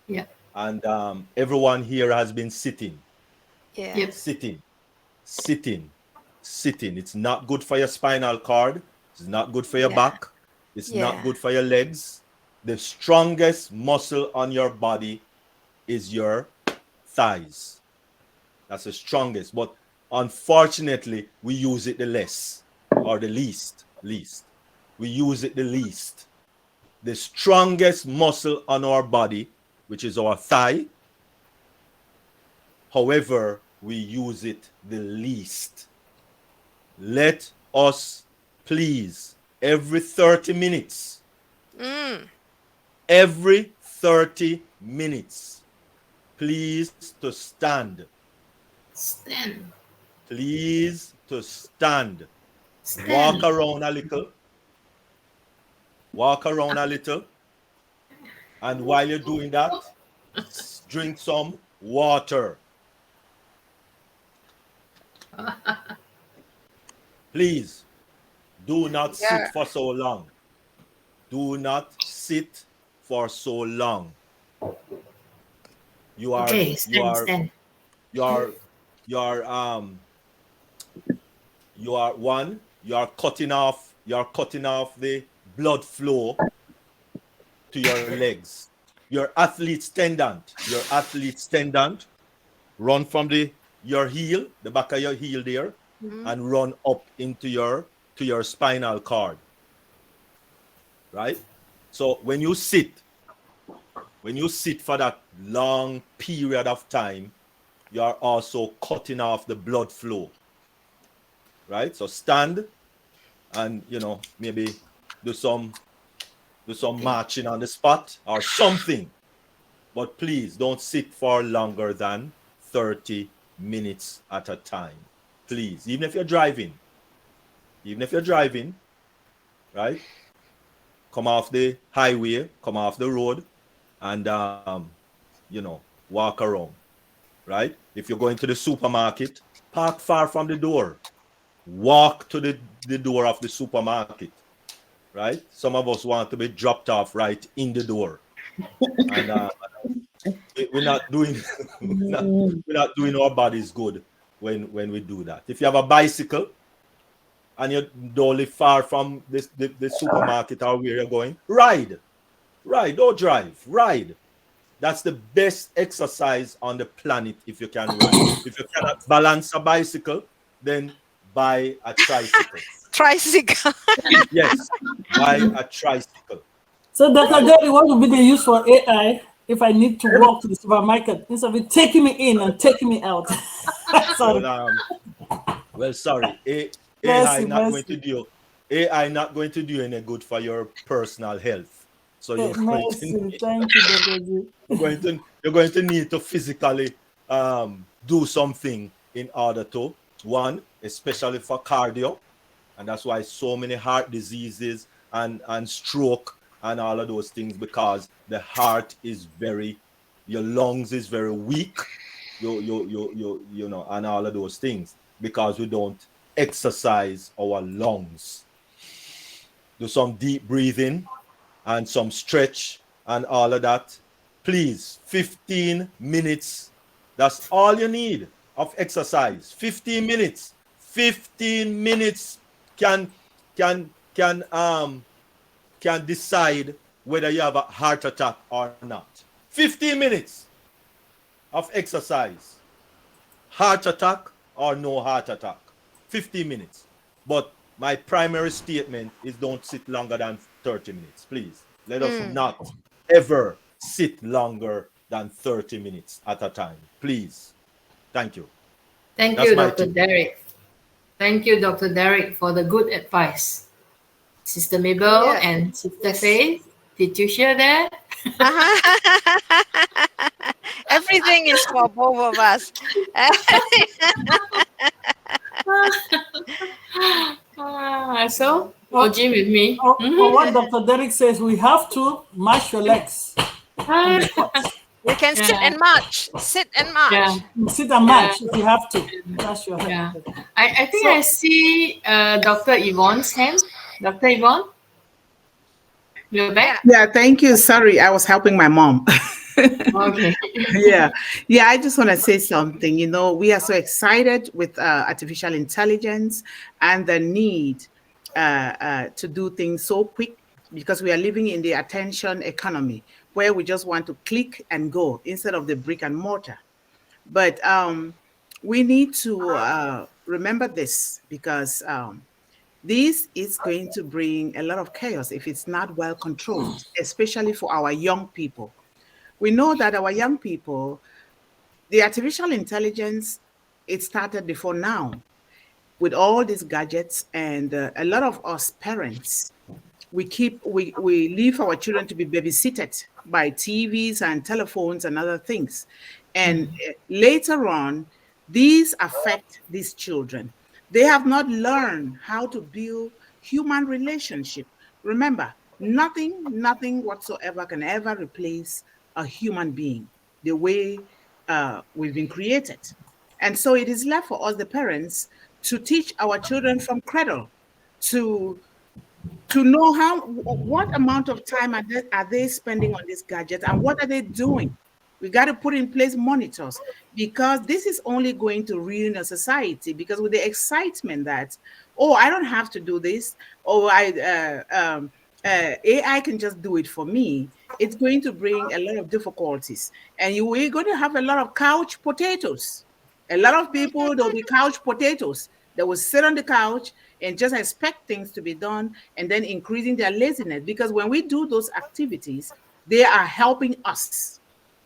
Yeah. And everyone here has been sitting. Yeah. Yep. Sitting. It's not good for your spinal cord. It's not good for your back. It's not good for your legs. The strongest muscle on your body is your thighs. That's the strongest. But unfortunately, we use it the less, or the least. We use it the least. The strongest muscle on our body, which is our thigh, however, we use it the least. Let us please, every 30 minutes, every 30 minutes, please to stand. Stand. Please to stand. Stand. Walk around a little. And while you're doing that, drink some water. Please, do not sit for so long. Do not sit for so long. You are cutting off the blood flow to your legs. Your athlete's tendon run from your heel, the back of your heel there, and run up into your spinal cord. Right? So when you sit for that long period of time, you are also cutting off the blood flow. Right? So stand and maybe do some marching on the spot or something. But please don't sit for longer than 30 minutes at a time. Please, even if you're driving, right? Come off the highway, come off the road, and walk around, right? If you're going to the supermarket, park far from the door. Walk to the door of the supermarket, right? Some of us want to be dropped off right in the door. And we're not doing our bodies good when we do that. If you have a bicycle and you don't live far from the supermarket or where you're going, ride. Don't drive, ride. That's the best exercise on the planet if you can ride. If you cannot balance a bicycle, then buy a tricycle. Tricycle. Yes, buy a tricycle. So Dr. Derrick, what would be the use for AI if I need to walk to the supermarket instead of it taking me in and taking me out? Sorry. Sorry. AI not going to do any good for your personal health. So you're going to need to physically do something in order to, one, especially for cardio, and that's why so many heart diseases and stroke and all of those things, because the heart is your lungs is very weak, you know, and all of those things, because we don't exercise our lungs. Do some deep breathing and some stretch and all of that. Please, 15 minutes. That's all you need of exercise. 15 minutes. 15 minutes can decide whether you have a heart attack or not. 15 minutes of exercise. Heart attack or no heart attack. 15 minutes. But my primary statement is don't sit longer than 30 minutes, please. Let us not ever sit longer than 30 minutes at a time, please. Thank you. Thank you, Dr. Derrick. Thank you, Dr. Derrick, for the good advice. Sister Mabel and Sister Faith, did you share that? Everything is for both of us. So, Oji with me. For what Dr. Derrick says, we have to mash your legs. You can sit and march. Sit and march. Yeah. Sit and march if you have to. Mash your Yeah. I think I see Dr. Yvonne's hand. Dr. Yvonne? You're back? Yeah, thank you. Sorry, I was helping my mom. Okay. Yeah, I just want to say something. You know, we are so excited with artificial intelligence and the need to do things so quick, because we are living in the attention economy where we just want to click and go instead of the brick and mortar. But we need to remember this, because this is going to bring a lot of chaos if it's not well controlled, especially for our young people. We know that our young people, the artificial intelligence, it started before now with all these gadgets, and a lot of us parents, we leave our children to be babysitted by TVs and telephones and other things. And later on, these affect these children. They have not learned how to build human relationship. Remember, nothing whatsoever can ever replace a human being the way we've been created. And so it is left for us, the parents, to teach our children from cradle to know what amount of time are they spending on this gadget, and what are they doing. We got to put in place monitors, because this is only going to ruin a society, because with the excitement that, oh, I don't have to do this, or AI can just do it for me, it's going to bring a lot of difficulties. And we're going to have a lot of couch potatoes. A lot of people, they'll be couch potatoes. They will sit on the couch and just expect things to be done, and then increasing their laziness. Because when we do those activities, they are helping us.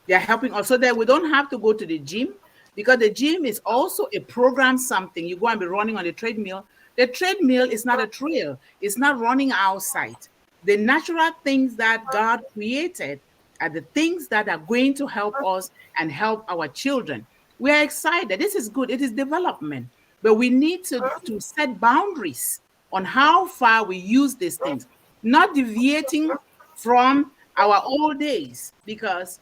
They are helping us so that we don't have to go to the gym, because the gym is also a program something. You go and be running on the treadmill. The treadmill is not a trail. It's not running outside. The natural things that God created are the things that are going to help us and help our children. We are excited. This is good. It is development. But we need to set boundaries on how far we use these things, not deviating from our old days, because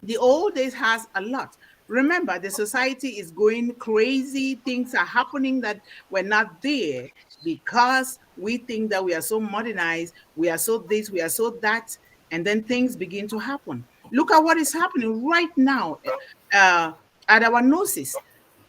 the old days has a lot. Remember, the society is going crazy. Things are happening that were not there, because we think that we are so modernized, we are so this, we are so that, and then things begin to happen. Look at what is happening right now at our noses.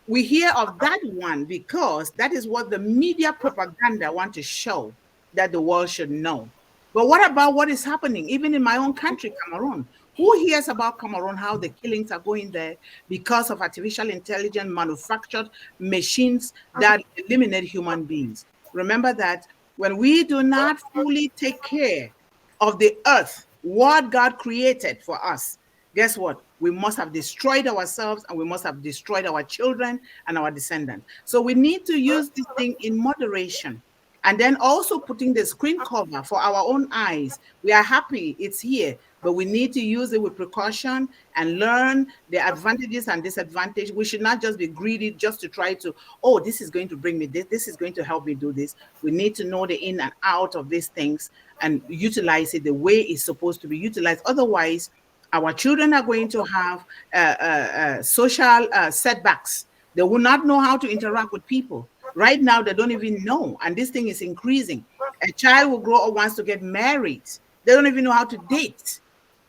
We hear of that one because that is what the media propaganda want to show that the world should know. But what about what is happening even in my own country, Cameroon? Who hears about Cameroon, how the killings are going there because of artificial intelligence manufactured machines that eliminate human beings? Remember that when we do not fully take care of the earth, what God created for us, guess what? We must have destroyed ourselves, and we must have destroyed our children and our descendants. So we need to use this thing in moderation. And then also putting the screen cover for our own eyes. We are happy it's here, but we need to use it with precaution and learn the advantages and disadvantages. We should not just be greedy just to try to, oh, this is going to bring me this, this is going to help me do this. We need to know the in and out of these things and utilize it the way it's supposed to be utilized. Otherwise, our children are going to have social setbacks. They will not know how to interact with people. Right now, they don't even know, and this thing is increasing. A child will grow up, wants to get married. They don't even know how to date.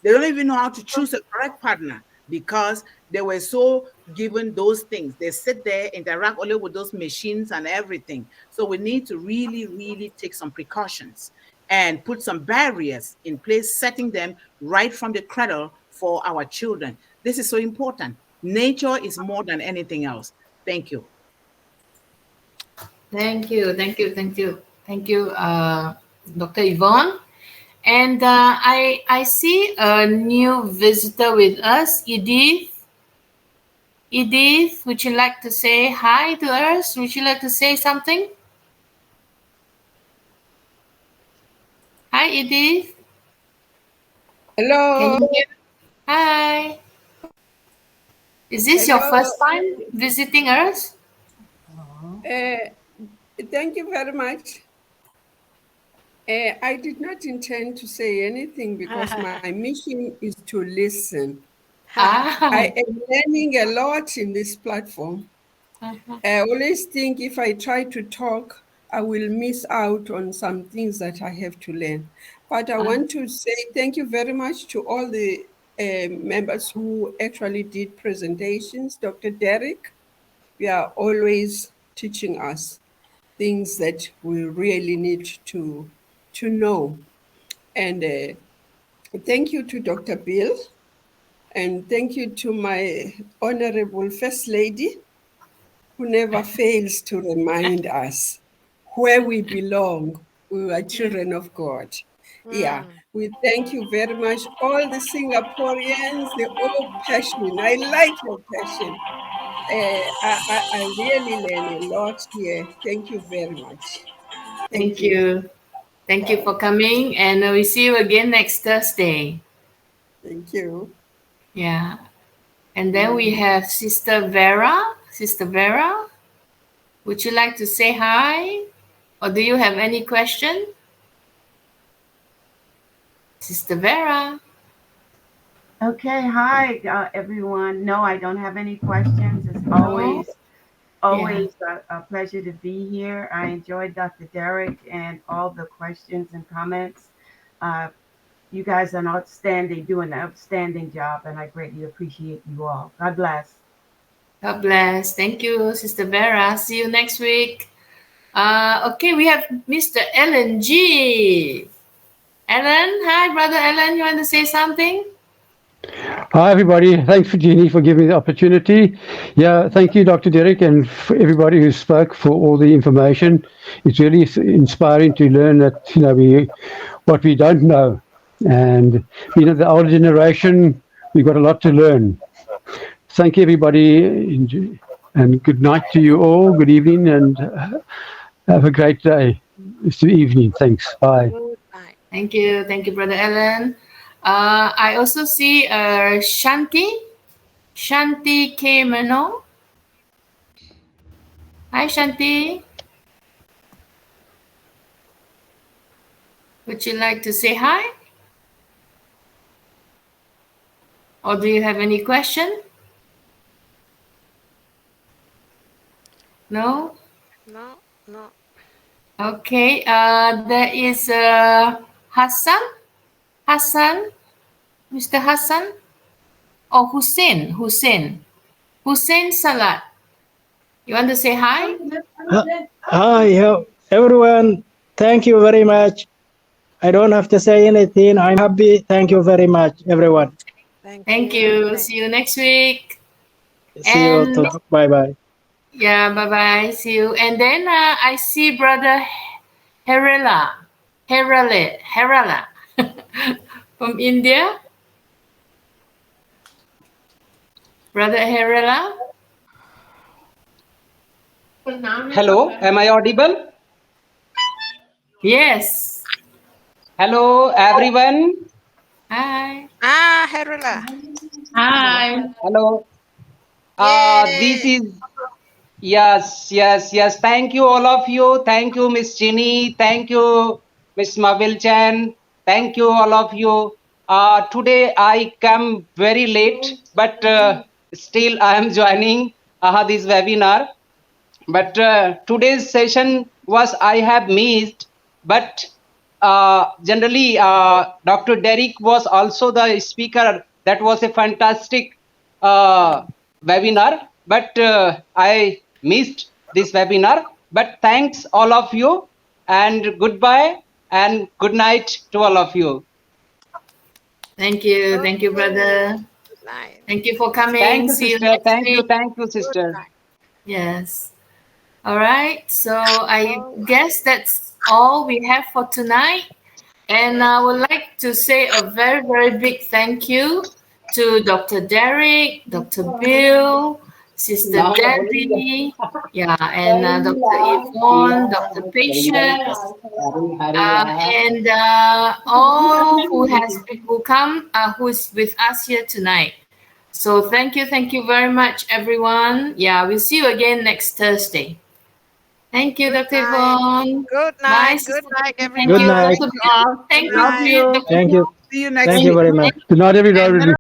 They don't even know how to choose a correct partner because they were so given those things. They sit there, interact only with those machines and everything. So we need to really, really take some precautions and put some barriers in place, setting them right from the cradle for our children. This is so important. Nature is more than anything else. Thank you. Thank you, thank you, thank you, thank you, Dr. Yvonne. And I see a new visitor with us, Edith. Edith, would you like to say hi to us? Would you like to say something? Hi, Edith. Hello. Can you hear? Hi. Is this your Hello. first time visiting us? Thank you very much. I did not intend to say anything because my mission is to listen. I am learning a lot in this platform. I always think if I try to talk, I will miss out on some things that I have to learn. But I want to say thank you very much to all the members who actually did presentations. Dr. Derrick, you are always teaching us things that we really need to know. And thank you to Dr. Bill, and thank you to my Honorable First Lady, who never fails to remind us where we belong. We are children of God. Yeah, we thank you very much. All the Singaporeans, the OPassion. I like your passion. I really learn a lot here. Thank you very much. Thank you. Thank you for coming, and we see you again next Thursday. Thank you. Yeah. And then we have Sister Vera. Sister Vera, would you like to say hi? Or do you have any question? Sister Vera. Okay, hi everyone. No, I don't have any questions. It's always a pleasure to be here. I enjoyed Dr. Derrick and all the questions and comments. You guys are outstanding, doing an outstanding job, and I greatly appreciate you all. God bless. God bless. Thank you, Sister Vera. See you next week. Okay, we have Mr. Alan G. Alan, hi, Brother Alan. You want to say something? Hi, everybody. Thanks for Jeannie for giving me the opportunity. Yeah, thank you, Dr. Derrick, and for everybody who spoke for all the information. It's really inspiring to learn that, what we don't know. And, the older generation, we've got a lot to learn. Thank you, everybody, and good night to you all. Good evening, and have a great day. It's the evening. Thanks. Bye. Thank you. Thank you, Brother Alan. I also see Shanti K. Mano. Hi, Shanti. Would you like to say hi? Or do you have any question? No? No. Okay, there is Hassan, Mr. Hassan, or Hussein Salat. You want to say hi? Hi, everyone. Thank you very much. I don't have to say anything. I'm happy. Thank you very much, everyone. Thank you. See you next week. See you. Bye-bye. Yeah, bye-bye. See you. And then I see Brother Herala from India. Brother Herala. Hello, am I audible? Yes. Hello, everyone. Hi. Herula. Hi. Hello. This Yay. is yes. Thank you, all of you. Thank you, Miss Ginny. Thank you, Miss Mabel Chan. Thank you, all of you. Today I come very late, but still I am joining this webinar. But today's session was I have missed, but generally Dr. Derrick was also the speaker. That was a fantastic webinar, but I missed this webinar. But thanks all of you, and goodbye and good night to all of you. Thank you, brother. Good night. Thank you for coming. Thank you, See you sister. next Thank week. you, sister. Yes. All right. So I guess that's all we have for tonight. And I would like to say a very, very big thank you to Dr. Derrick, Dr. Bill, Sister Debbie, and Dr. Yvonne, Dr. Patience, and all who's with us here tonight. So thank you very much, everyone. Yeah, we'll see you again next Thursday. Thank you, Dr. Yvonne. Good Bye, night. Sister. Good night, Thank everyone. you, night. Dr. Bill. Thank Love you. Thank you. See you next Thank week. you very much. Good night, everybody.